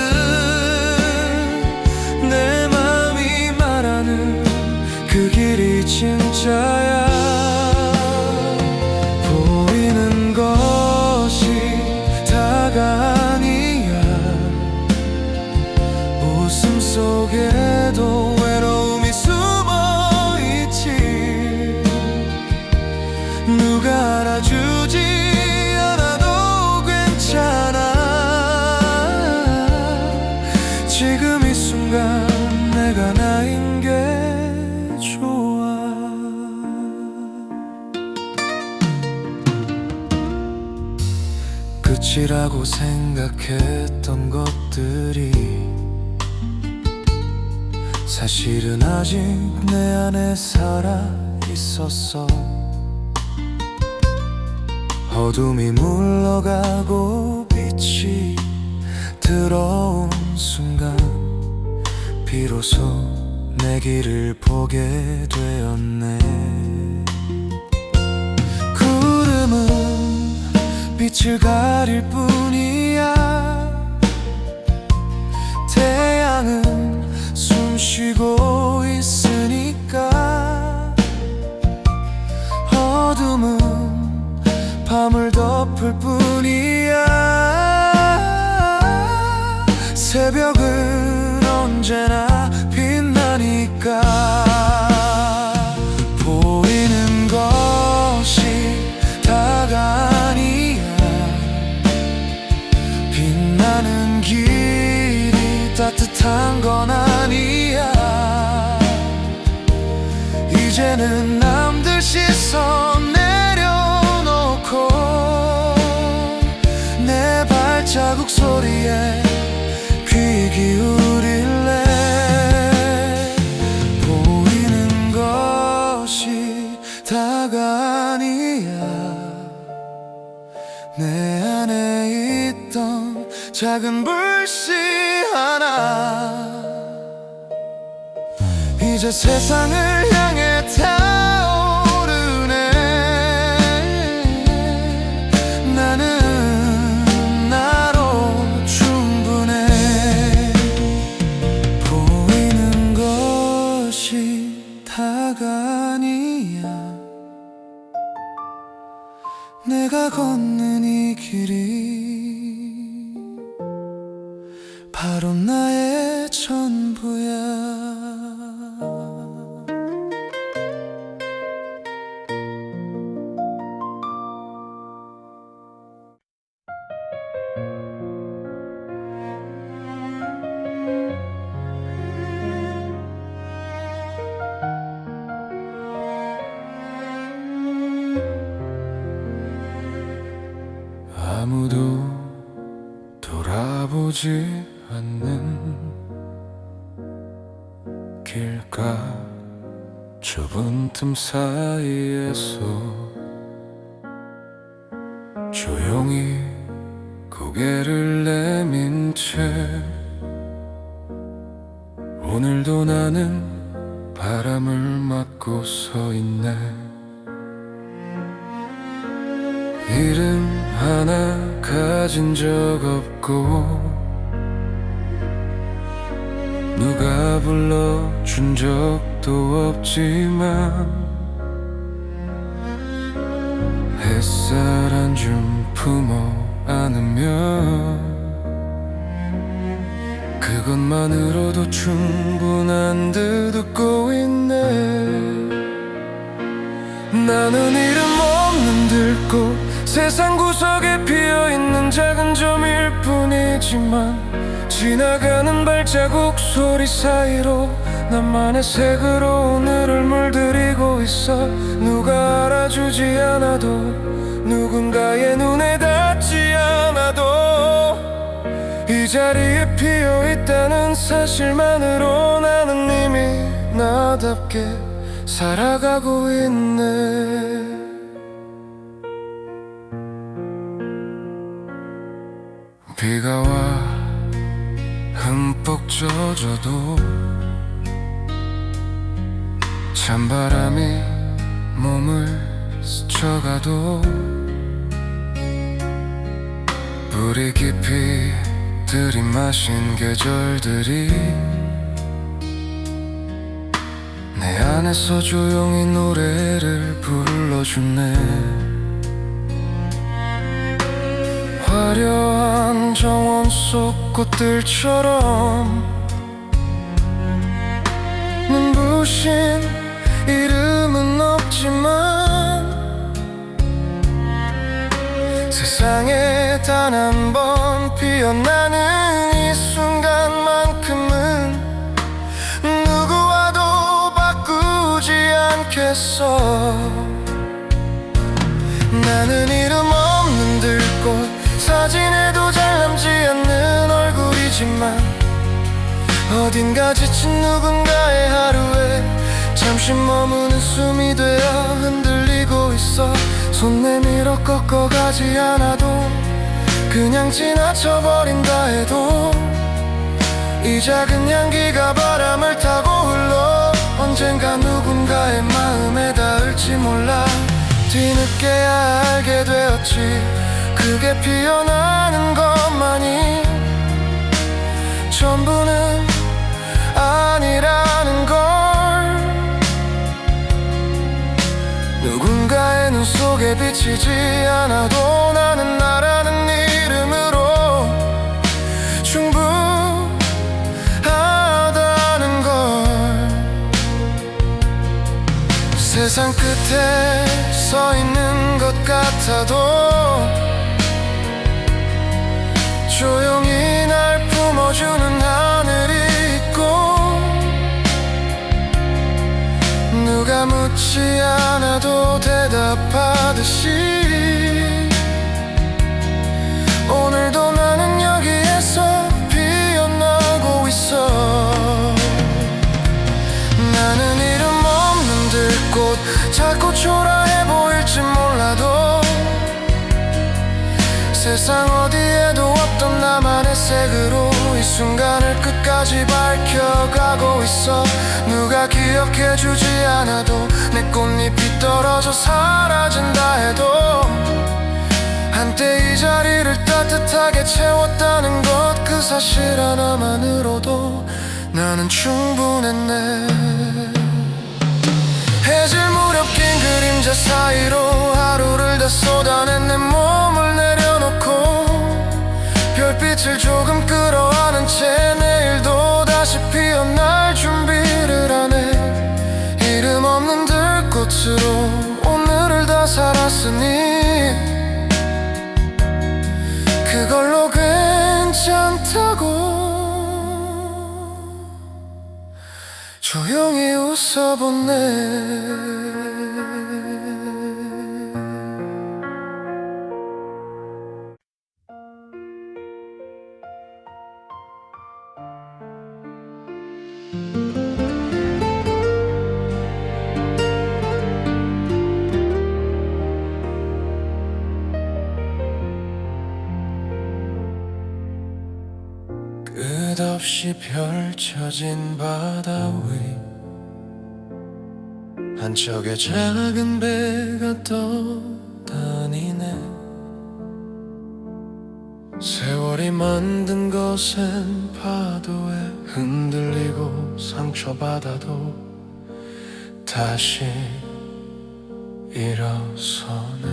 내 맘이 말하는 그 길이 진짜야. 보이는 것이 다가 아니야. 웃음 속에도 외로움이 숨어있지. 누가 알아주지 않아도 괜찮아. 지금 이 순간 내가 나인 게 좋아. 끝이라고 생각했던 것들이 사실은 아직 내 안에 살아 있었어. 어둠이 물러가고 빛이 들어온 순간 비로소 내 길을 보게 되었네. 구름은 빛을 가릴 뿐이야. 태양은 숨 쉬고 있으니까. 어둠은 밤을 덮을 뿐이야. 새벽은 언제나 빛나니까. 보이는 것이 다가 아니야. 빛나는 길이 따뜻한 건 아니야. 이제는 남들 시선 내려놓고 내 발자국 소리에 귀 기울일래. 보이는 것이 다가 아니야. 내 안에 있던 작은 불씨 하나 이제 세상을 향해 타오르네. 나는 나로 충분해. 보이는 것이 다가 아니야. 내가 걷는 이 길이 바로 나의 전부야. 아무도 돌아보지 않는 길가 좁은 틈 사이에서 조용히 고개를 내민 채 오늘도 나는 바람을 맞고 서 있네. 이름 하나 가진 적 없고 누가 불러준 적도 없지만 햇살 한 줌 품어 안으면 그것만으로도 충분한 듯 웃고 있네. 나는 이름 없는 들꽃 세상 구석에 피어있는 작은 점일 뿐이지만 지나가는 발자국 소리 사이로 나만의 색으로 오늘을 물들이고 있어. 누가 알아주지 않아도 누군가의 눈에 닿지 않아도 자리에 피어있다는 사실만으로 나는 이미 나답게 살아가고 있네. 비가 와 흠뻑 젖어도 찬바람이 몸을 스쳐가도 뿌리 깊이 들이마신 계절들이 내 안에서 조용히 노래를 불러주네. 화려한 정원 속 꽃들처럼 눈부신 이름은 없지만 세상에 단 한 번 피어나는 이 순간만큼은 누구와도 바꾸지 않겠어. 나는 이름 없는 들꽃, 사진에도 잘 남지 않는 얼굴이지만 어딘가 지친 누군가의 하루에 잠시 머무는 숨이 되어 흔들리고 있어. 손 내밀어 꺾어가지 않아도 그냥 지나쳐버린다 해도 이 작은 향기가 바람을 타고 흘러 언젠가 누군가의 마음에 닿을지 몰라. 뒤늦게야 알게 되었지, 그게 피어나는 것만이 전부는 아니라는 걸. 누군가의 눈 속에 비치지 않아도 나는 나라는 이름으로 충분하다는 걸. 세상 끝에 서 있는 것 같아도 조용히 날 품어주는 하늘이 있고 누가 묻지 않아도 대답하듯이 오늘도 나는 여기에서 피어나고 있어. 나는 이름 없는 들꽃, 작고 초라해 보일지 몰라도 세상 어디에도 없던 나만의 색으로 이 순간을 끝까지 밝혀가고 있어. 누가 기억해주지 않아도 내 꽃잎이 떨어져 사라진다 해도 한때 이 자리를 따뜻하게 채웠다는 것, 그 사실 하나만으로도 나는 충분했네. 해질 무렵 긴 그림자 사이로 하루를 다 쏟아낸 내 몸을 내려놓고 별빛을 조금 끌어안은 채 내일도 다시 피어날 준비를 하네. 이름 없는 들꽃으로 오늘을 다 살았으니 그걸로 괜찮다고 조용히 웃어보네. 끝없이 펼쳐진 바다 위 한 척의 작은 배가 떠다니네. 세월이 만든 것엔 파도에 흔들리고 상처받아도 다시 일어서네.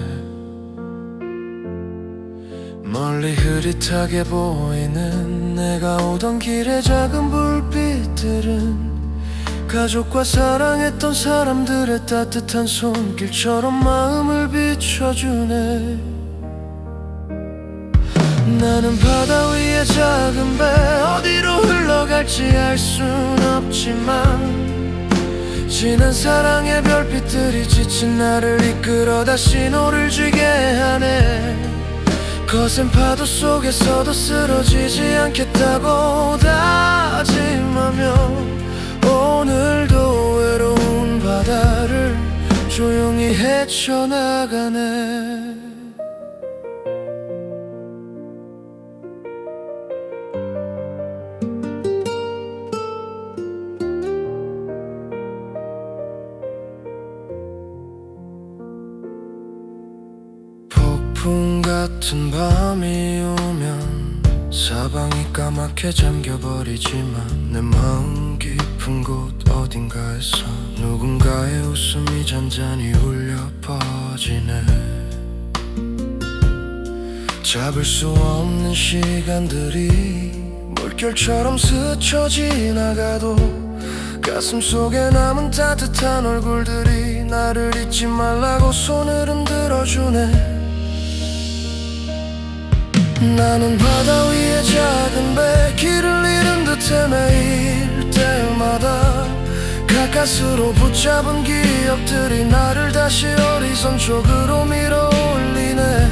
멀리 흐릿하게 보이는 내가 오던 길의 작은 불빛들은 가족과 사랑했던 사람들의 따뜻한 손길처럼 마음을 비춰주네. 나는 바다 위의 작은 배, 어디로 흘러갈지 알 순 없지만 진한 사랑의 별빛들이 지친 나를 이끌어 다시 신호를 주게 하네. 거센 파도 속에서도 쓰러지지 않겠다고 다짐하며 오늘도 외로운 바다를 조용히 헤쳐나가네. 폭풍 같은 밤이 오면 사방이 까맣게 잠겨버리지만 내 마음 깊은 곳 어딘가에서 누군가의 웃음이 잔잔히 울려 퍼지네. 잡을 수 없는 시간들이 물결처럼 스쳐 지나가도 가슴 속에 남은 따뜻한 얼굴들이 나를 잊지 말라고 손을 흔들어주네. 나는 바다 위에 작은 배 길을 잃은 듯해 매일 때마다 가까스로 붙잡은 기억들이 나를 다시 어리선 쪽으로 밀어올리네.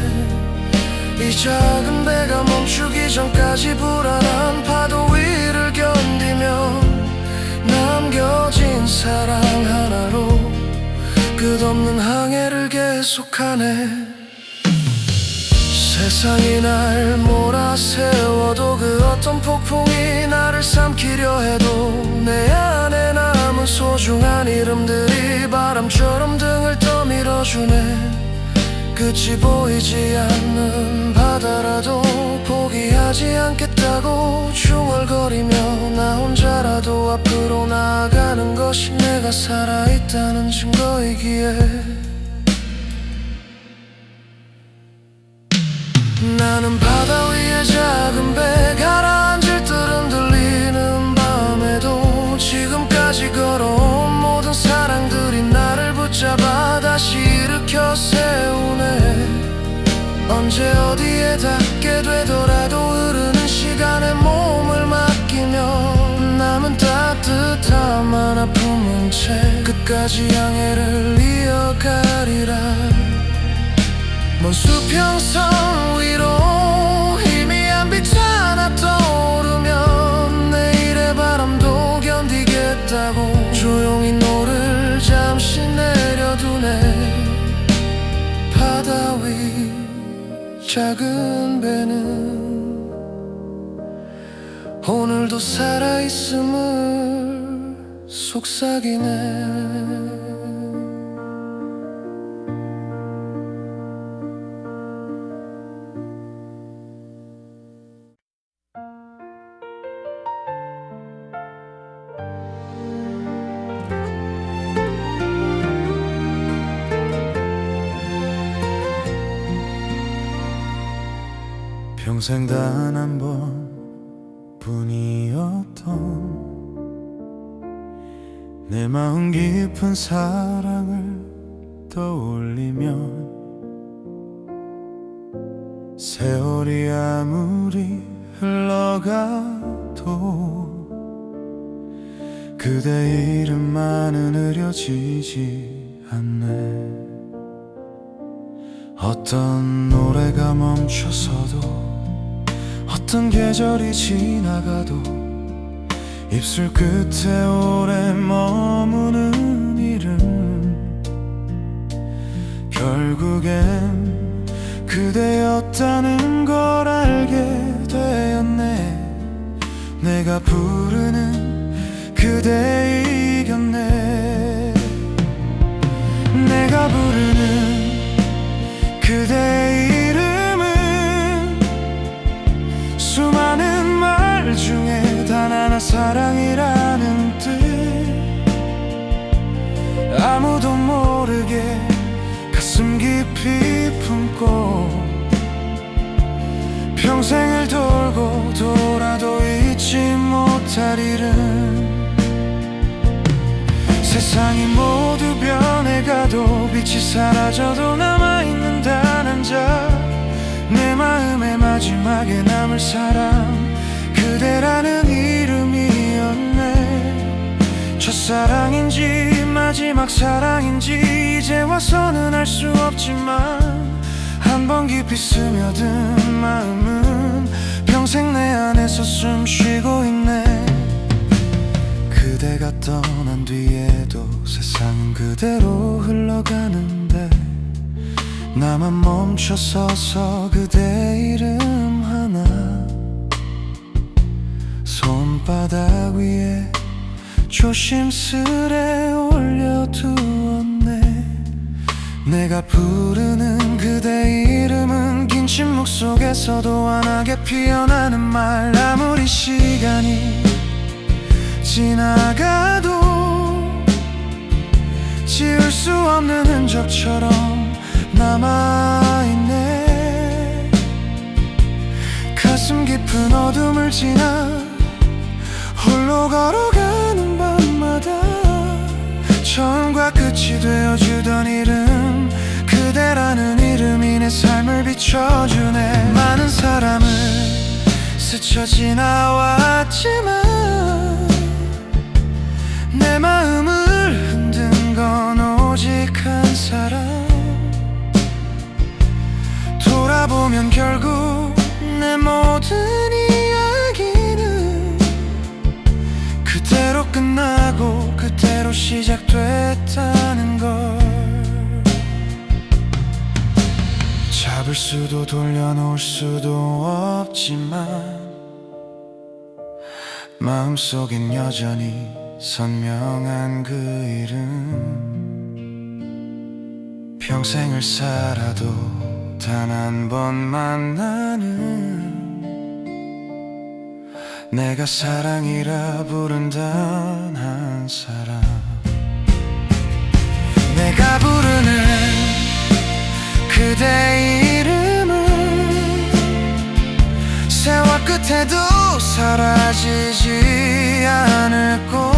이 작은 배가 멈추기 전까지 불안한 파도 위를 견디며 남겨진 사랑 하나로 끝없는 항해를 계속하네. 세상이 날 몰아세워도 그 어떤 폭풍이 나를 삼키려 해도 내 안에 남은 소중한 이름들이 바람처럼 등을 떠밀어주네. 끝이 보이지 않는 바다라도 포기하지 않겠다고 중얼거리며 나 혼자라도 앞으로 나아가는 것이 내가 살아있다는 증거이기에 나는 바다 위에 작은 배 가라앉을 듯 흔들리는 밤에도 지금까지 걸어온 모든 사랑들이 나를 붙잡아 다시 일으켜 세우네. 언제 어디에 닿게 되더라도 흐르는 시간에 몸을 맡기며 남은 따뜻함만 아픔은 채 끝까지 항해를 이어가리라. 먼 수평선 위로 희미한 빛 하나 떠오르면 내일의 바람도 견디겠다고 조용히 노를 잠시 내려두네. 바다 위 작은 배는 오늘도 살아있음을 속삭이네. 평생 단 한 번뿐이었던 내 마음 깊은 사랑을 떠올리면 세월이 아무리 흘러가도 그대 이름만은 흐려지지 않네. 어떤 노래가 멈춰서도 어떤 계절이 지나가도 입술 끝에 오래 머무는 이름 결국엔 그대였다는 걸 알게 되었네. 내가 부르는 그대의 곁에 내가 부르는 그대의 이름은 수많은 말 중에 단 하나 사랑이라는 뜻. 아무도 모르게 가슴 깊이 품고 평생을 돌고 돌아도 잊지 못할 이름. 세상이 모두 변해가도 빛이 사라져도 남아있는 단 한 자. 내 마음의 마지막에 남을 사람 그대라는 이름이었네. 첫사랑인지 마지막 사랑인지 이제 와서는 알 수 없지만 한 한 번 깊이 스며든 마음은 평생 내 안에서 숨 쉬고 있네. 그대가 떠난 뒤에도 세상은 그대로 흘러가는데 나만 멈춰서서 그대 이름 하나 손바닥 위에 조심스레 올려두었네. 내가 부르는 그대 이름은 긴 침묵 속에서도 환하게 피어나는 말. 아무리 시간이 지나가도 지울 수 없는 흔적처럼 남아있네. 가슴 깊은 어둠을 지나 홀로 걸어가는 밤마다 처음과 끝이 되어주던 이름, 그대라는 이름이 내 삶을 비춰주네. 많은 사람을 스쳐 지나왔지만 내 마음을 흔든 건 오직 한 사람. 돌아보면 결국 내 모든 이야기는 그대로 끝나고 그대로 시작됐다는 걸. 잡을 수도 돌려놓을 수도 없지만 마음속엔 여전히 선명한 그 이름. 평생을 살아도 단 한 번 만나는 내가 사랑이라 부른 단 한 사람. 내가 부르는 그대 이름은 세월 끝에도 사라지지 않을 곳.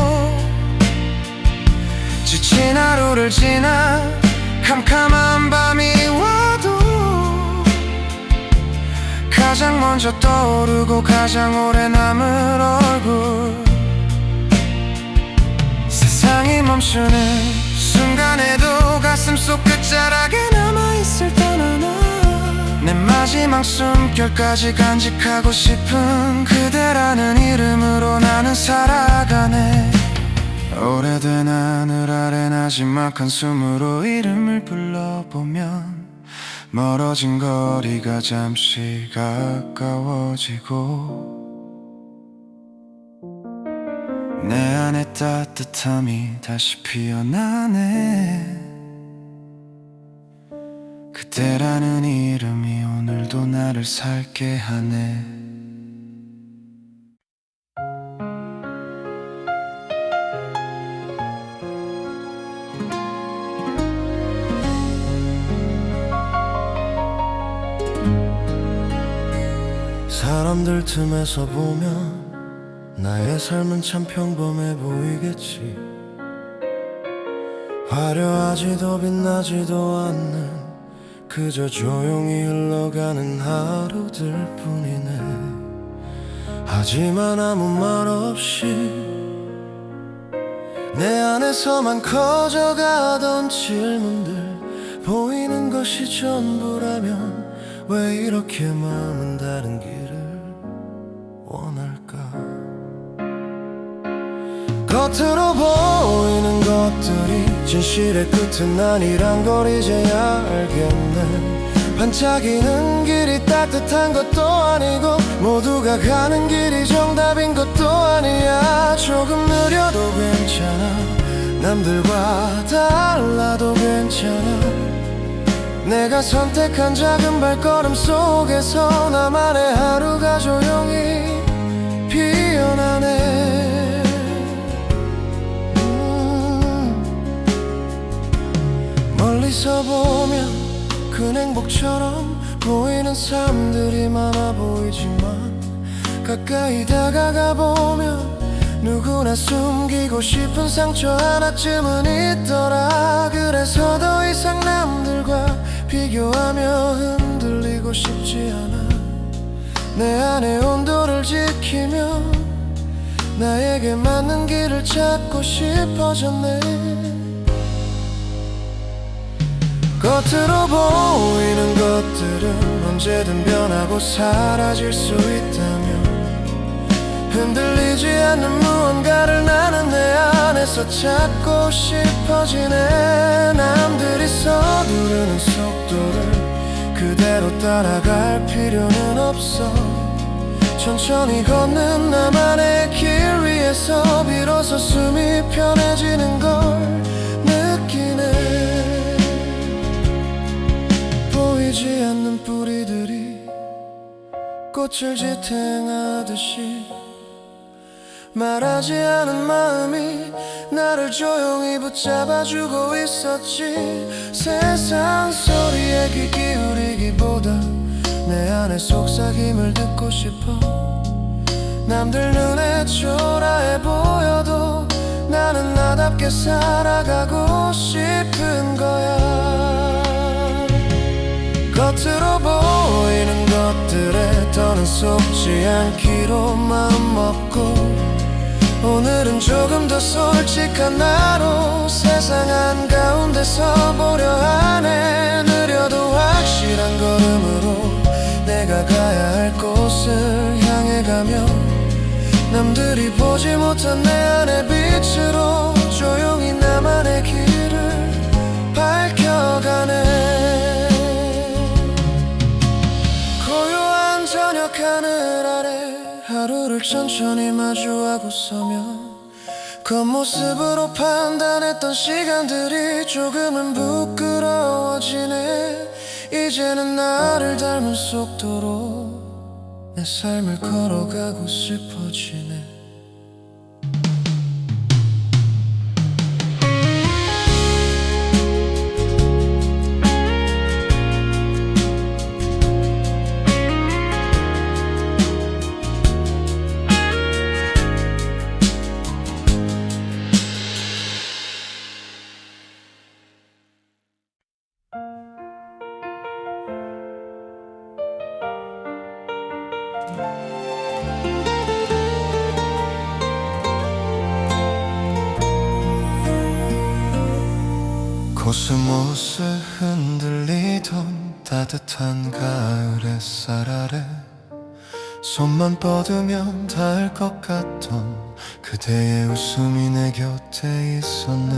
지친 하루를 지나 캄캄한 밤이 와도 가장 먼저 떠오르고 가장 오래 남을 얼굴. 세상이 멈추는 순간에도 가슴속 끝자락에 남아있을 단 하나. 내 마지막 숨결까지 간직하고 싶은 그대라는 이름으로 나는 살아가네. 오래된 하늘 아래 나지막한 숨으로 이름을 불러보면 멀어진 거리가 잠시 가까워지고 내 안에 따뜻함이 다시 피어나네. 그대라는 이름이 오늘도 나를 살게 하네. 사람들 틈에서 보면 나의 삶은 참 평범해 보이겠지. 화려하지도 빛나지도 않는 그저 조용히 흘러가는 하루들 뿐이네. 하지만 아무 말 없이 내 안에서만 커져가던 질문들, 보이는 것이 전부라면 왜 이렇게 마음은 다른 길을 원할까. 겉으로 보이는 것들이 진실의 끝은 아니란 걸 이제야 알겠네. 반짝이는 길이 따뜻한 것도 아니고 모두가 가는 길이 정답인 것도 아니야. 조금 느려도 괜찮아, 남들과 달라도 괜찮아. 내가 선택한 작은 발걸음 속에서 나만의 하루가 조용히 피어나네. 멀리서 보면 큰 행복처럼 보이는 삶들이 많아 보이지만 가까이 다가가 보면 누구나 숨기고 싶은 상처 하나쯤은 있더라. 그래서 더 이상 남들과 비교하며 흔들리고 싶지 않아. 내 안의 온도를 지키며 나에게 맞는 길을 찾고 싶어졌네. 겉으로 보이는 것들은 언제든 변하고 사라질 수 있다면 흔들리지 않는 무언가를 나는 내 안에서 찾고 싶어지네. 남들이 서두르는 속도를 그대로 따라갈 필요는 없어. 천천히 걷는 나만의 길 위에서 비로소 숨이 편해지는 걸 느끼네. 보이지 않는 뿌리들이 꽃을 지탱하듯이 말하지 않은 마음이 나를 조용히 붙잡아주고 있었지. 세상 소리에 귀 기울이기보다 내 안의 속삭임을 듣고 싶어. 남들 눈에 초라해 보여도 나는 나답게 살아가고 싶은 거야. 겉으로 보이는 것들에 더는 속지 않기로 마음먹고 오늘은 조금 더 솔직한 나로 세상 한가운데서 보려 하네. 느려도 확실한 걸음으로 내가 가야 할 곳을 향해 가며 남들이 보지 못한 내 안의 빛으로 조용히 나만의 길을 밝혀가네. 고요한 저녁 하늘 아래 하루를 천천히 마주하고 서면 겉모습으로 판단했던 시간들이 조금은 부끄러워지네. 이제는 나를 닮은 속도로 내 삶을 걸어가고 싶어지네. 코스모스 흔들리던 따뜻한 가을 햇살 아래 손만 뻗으면 닿을 것 같던 그대의 웃음이 내 곁에 있었네.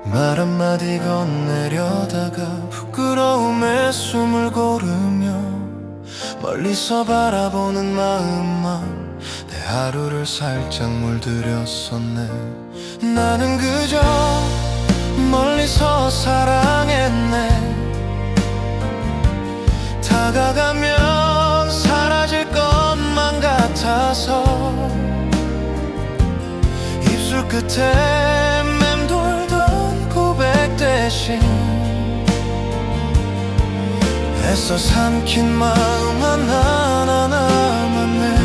말 한마디 건네려다가 부끄러움에 숨을 고르며 멀리서 바라보는 마음만 내 하루를 살짝 물들였었네. 나는 그저 멀리서 사랑했네. 다가가면 사라질 것만 같아서 입술 끝에 맴돌던 고백 대신 애써 삼킨 마음 하나 남았네.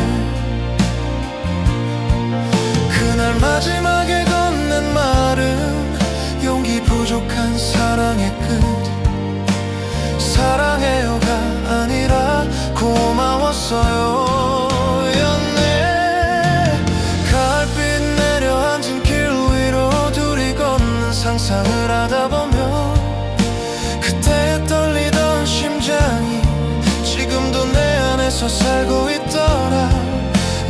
그날 마지막에 건넨 말은 용기 부족한 사랑의 끝. 사랑해요가 아니라 고마웠어요 였네. 가을빛 내려앉은 길 위로 둘이 걷는 상상을 하다 보면 그때 떨리던 심장이 지금도 내 안에서 살고 있더라.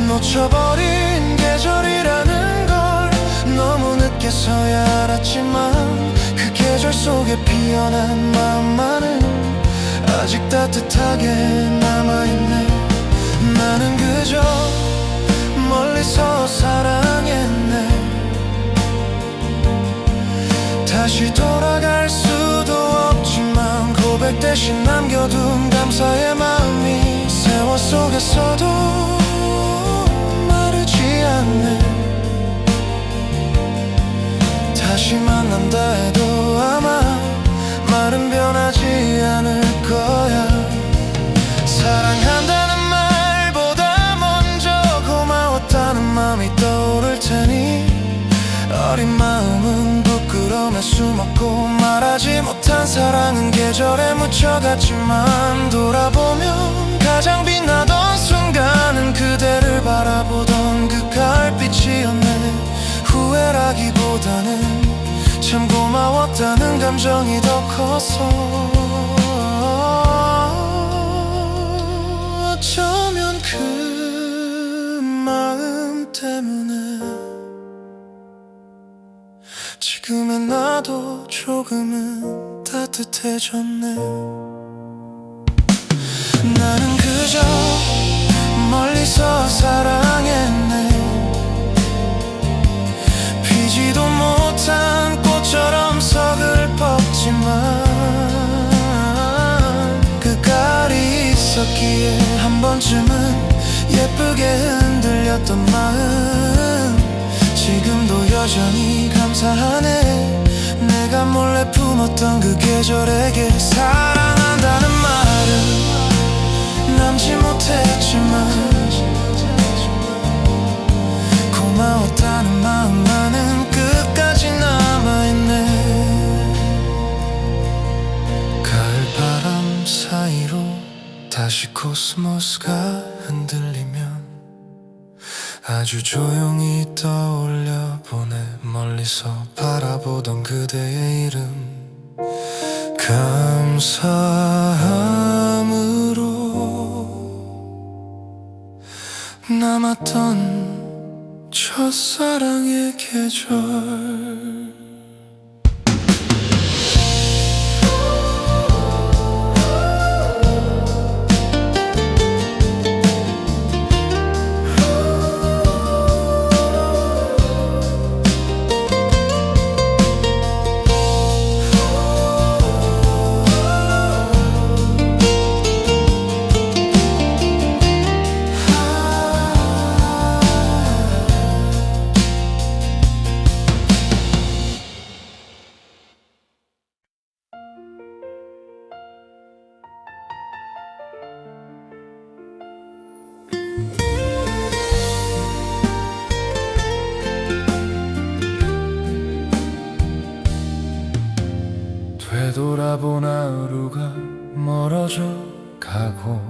놓쳐버린 계절이라는 걸 너무 늦게서야 알았지만 그 계절 속에 피어난 마음만은 아직 따뜻하게 남아있네. 나는 그저 멀리서 사랑했네. 다시 돌아갈 수도 없지만 고백 대신 남겨둔 감사의 마음이 세월 속에서도 마르지 않네. 다시 만난다 해도 아마 말은 변하지 않을 거야. 사랑한다는 말보다 먼저 고마웠다는 마음이 떠오를 테니 어린 마음은 부끄러움에 숨었고 말하지 못한 사랑은 계절에 묻혀갔지만 돌아보면 가장 빛나던 순간은 그대를 바라보던 그 가을빛이었네. 후회라기보다는 참 고마웠다는 감정이 더 컸어. 따뜻해졌네. 나는 그저 멀리서 사랑했네. 피지도 못한 꽃처럼 서글펐지만 그 깔이 있었기에 한 번쯤은 예쁘게 흔들렸던 마음 지금도 여전히 감사하네. 내가 몰래 품었던 그 계절에게 사랑한다는 말은 남지 못했지만 고마웠다는 마음만은 끝까지 남아있네. 가을바람 사이로 다시 코스모스가 흔들리면 아주 조용히 떠올려 보네. 멀리서 바라보던 그대의 이름 감사함으로 남았던 첫사랑의 계절. 되돌아본 하루가 멀어져 가고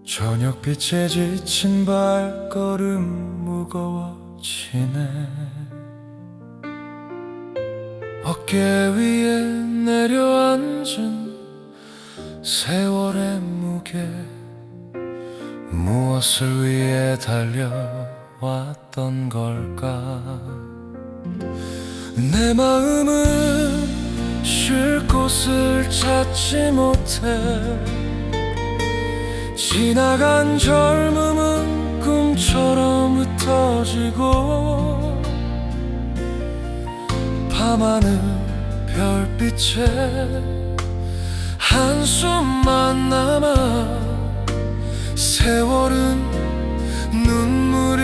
저녁빛에 지친 발걸음 무거워지네. 어깨 위에 내려앉은 세월의 무게 무엇을 위해 달려왔던 걸까. 내 마음은 쉴 곳을 찾지 못해 지나간 젊음은 꿈처럼 흩어지고 밤하늘 별빛에 한숨만 남아 세월은 눈물이더라.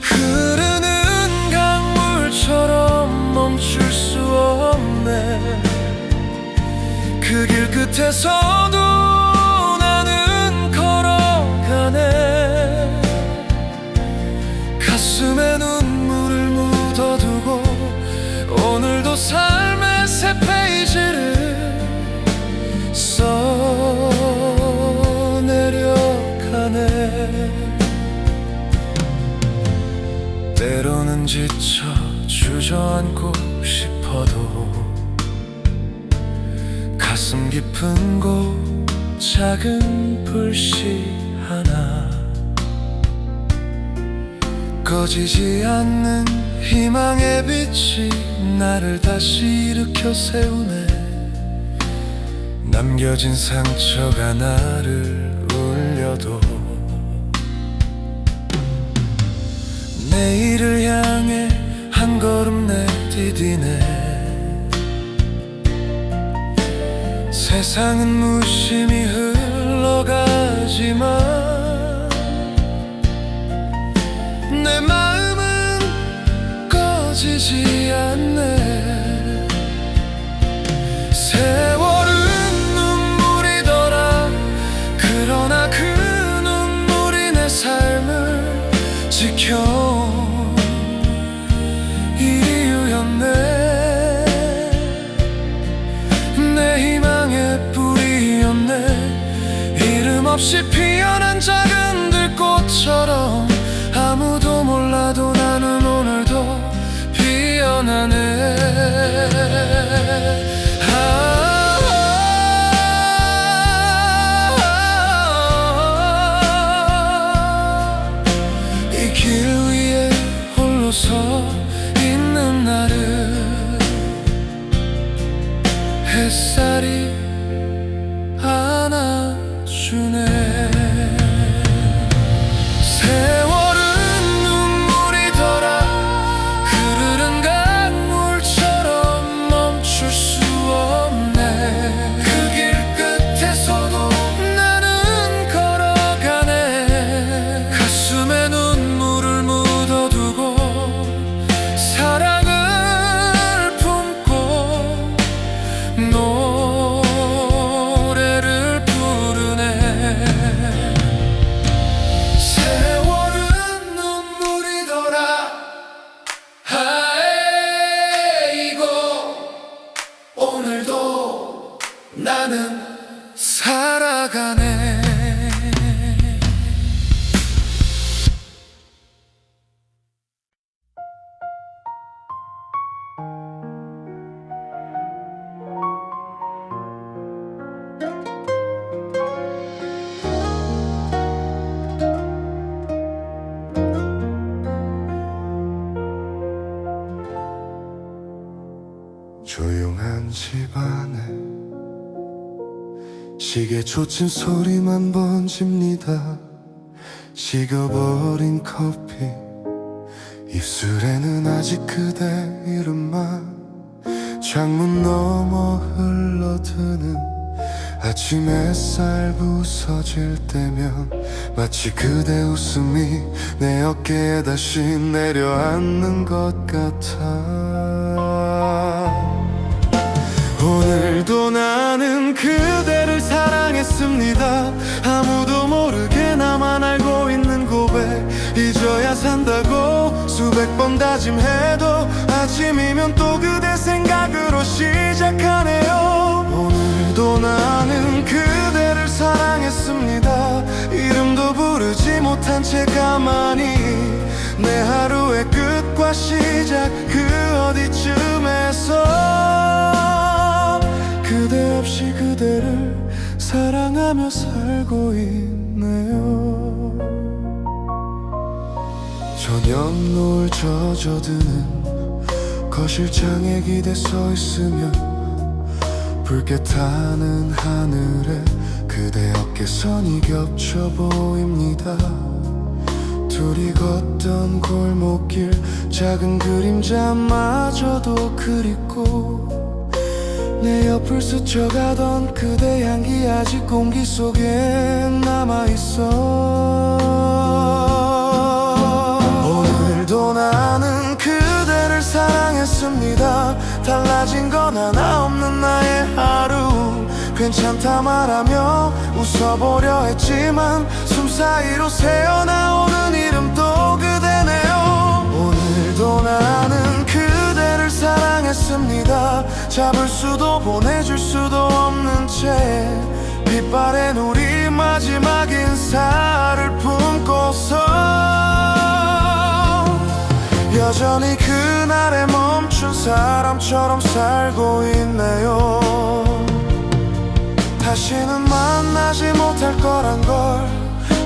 흐르는 강물처럼 멈출 수 없네. 그 길 끝에서도 나는 걸어가네. 가슴에 눈물을 묻어두고 오늘도 삶의 새 페이지를 써내려가네. 때로는 지쳐 주저앉고 싶어도 가슴 깊은 곳 작은 불씨 하나 꺼지지 않는 희망의 빛이 나를 다시 일으켜 세우네. 남겨진 상처가 나를 울려도 내일을 향해 한 걸음 내디디네. 세상은 무심히 흘러가지만 내 마음은 꺼지지 않네. 세월은 눈물이더라. 그러나 그 눈물이 내 삶을 지켜온 이유였네. 내 희망의 뿌리였네. 이름 없이 피어난 작은 들꽃처럼 아무도 몰라도 나는 오늘도 피어나네. 이 길 위에 홀로 서 있는 햇살이 안아주네. 세월은 눈물이더라. 흐르는 강물처럼 멈출 수 없네. 그 길 끝에서도 나는 걸어가네. 가슴에 눈물을 묻어두고 사랑을 품고 노래를 부르네. 세월은 눈물이더라. 아이고 오늘도 나는 살아가네. 조용한 집 안에 시계 쫓은 소리만 번집니다. 식어버린 커피 입술에는 아직 그대 이름만. 창문 너머 흘러드는 아침 햇살 부서질 때면 마치 그대 웃음이 내 어깨에 다시 내려앉는 것 같아. 오늘도 나는 그대를 사랑했습니다. 아무도 모르게 나만 알고 있는 고백. 잊어야 산다고 수백 번 다짐해도 아침이면 또 그대 생각으로 시작하네요. 오늘도 나는 그대를 사랑했습니다. 이름도 부르지 못한 채 가만히 내 하루의 끝과 시작 그 어디쯤에서 그대 없이 그대를 사랑하며 살고 있네요. 저녁 노을 젖어드는 거실장에 기대 서 있으면 붉게 타는 하늘에 그대 어깨선이 겹쳐 보입니다. 둘이 걷던 골목길 작은 그림자마저도 그립고 내 옆을 스쳐가던 그대 향기 아직 공기 속에 남아있어. 오늘도 나는 그대를 사랑했습니다. 달라진 건 하나 없는 나의 하루. 괜찮다 말하며 웃어보려 했지만 숨 사이로 새어나오는 이름도 그대네요. 오늘도 나는 그대를 사랑했습니다. 잡을 수도 보내줄 수도 없는 채 빛바랜 우리 마지막 인사를 품고서 여전히 그날에 멈춘 사람처럼 살고 있네요. 다시는 만나지 못할 거란 걸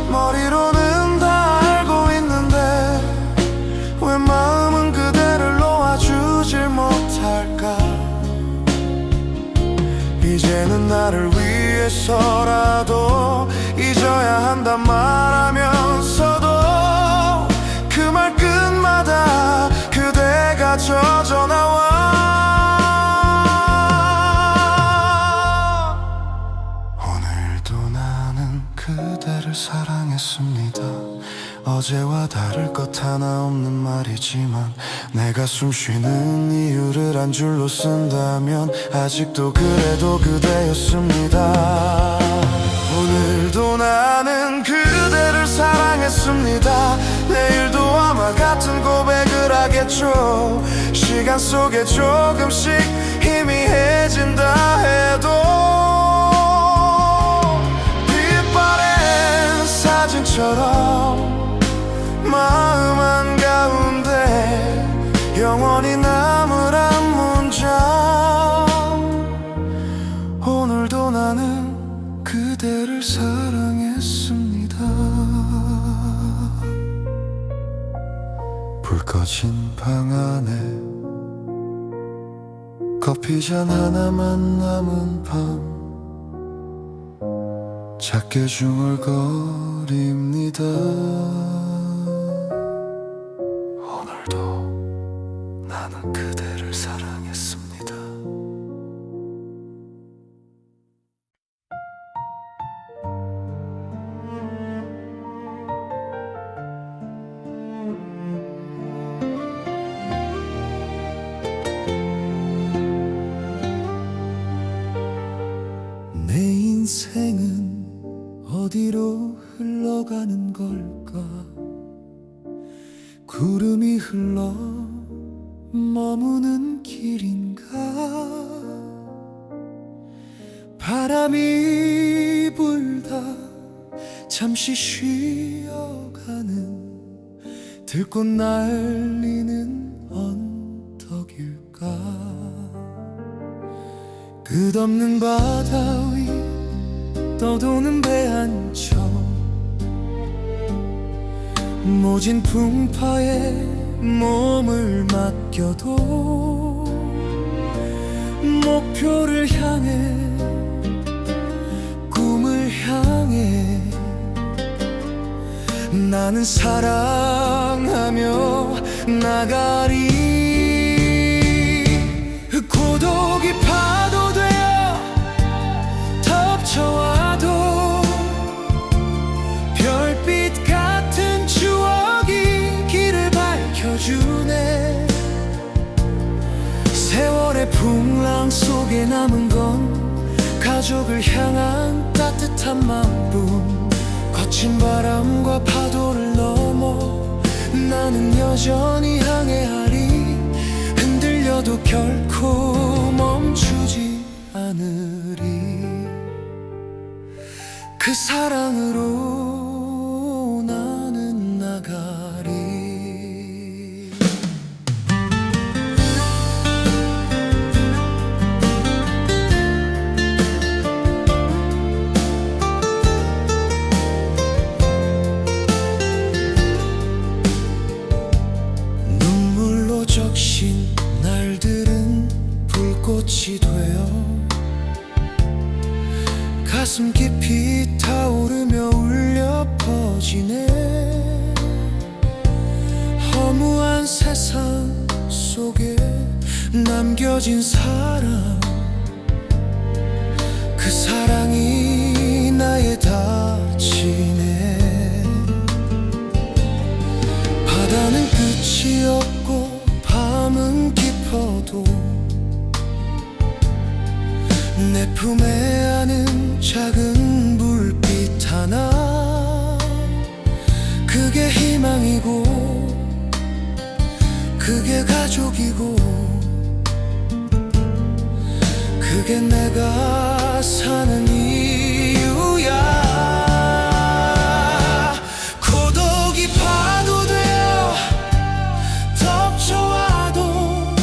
머리로는 다 알고 있는데 왜 마음은 그대를 놓아주질 못할까. 이제는 나를 위해서라도 잊어야 한단 말하면서도 그 말 끝마다 그대가 젖어나와. 오늘도 나는 그대를 사랑했습니다. 어제와 다를 것 하나 없는 말이지만 내가 숨 쉬는 이유를 한 줄로 쓴다면 아직도 그래도 그대였습니다. 오늘도 나는 그대를 사랑했습니다. 내일도 아마 같은 고백을 하겠죠. 시간 속에 조금씩 희미해진다 해도 빛바랜 사진처럼 마음 한가운데 영원히 남으란 문장. 오늘도 나는 그대를 사랑했습니다. 불 꺼진 방 안에 커피잔 하나만 남은 밤 작게 중얼거립니다. 오늘도 나는 그대를 사랑했습니다. 내 인생은 어디로 흘러가는 걸까? 구름이 흘러 머무는 길인가? 바람이 불다 잠시 쉬어가는 들꽃 날리는 언덕일까? 끝없는 바다 위 떠도는 배 한 척 모진 풍파에 몸을 맡겨도 목표를 향해 꿈을 향해 나는 사랑하며 나가리. 고독이 파도 되어 덮쳐와도 별빛 같은 추억이 길을 밝혀주네. 세월의 풍랑 속에 남은 건 가족을 향한 따뜻한 마음뿐. 거친 바람과 파도를 넘어 나는 여전히 항해하리. 흔들려도 결코 멈추지 않으리. 그 사랑으로 나는 나가리. 눈물로 적신 날들은 불꽃이 되어 가슴 깊이 타오르며 울려 퍼지네. 허무한 세상 속에 남겨진 사랑, 그 사랑이 나의 다치네. 바다는 끝이 없고 밤은 깊어도 내 품에 안은 작은 불빛 하나, 그게 희망이고 그게 가족이고 그게 내가 사는 이유야. 고독이 파도 되어 덮쳐와도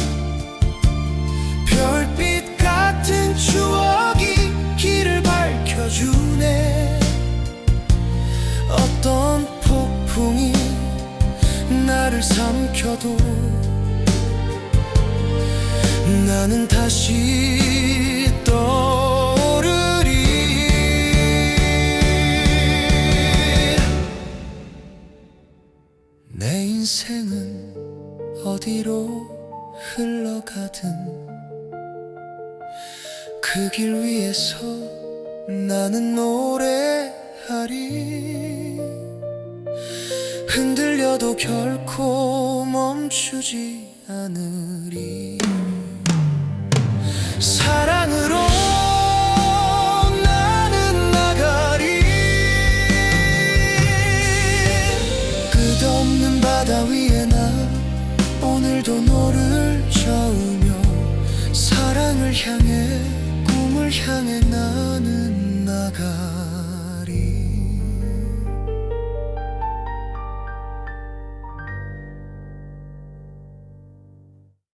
별빛 같은 추억이 길을 밝혀주네. 어떤 폭풍이 나를 삼켜도 나는 다시 떠오르리. 내 인생은 어디로 흘러가든 그 길 위에서 나는 노래하리. 흔들려도 결코 멈추지 않으리. 사랑으로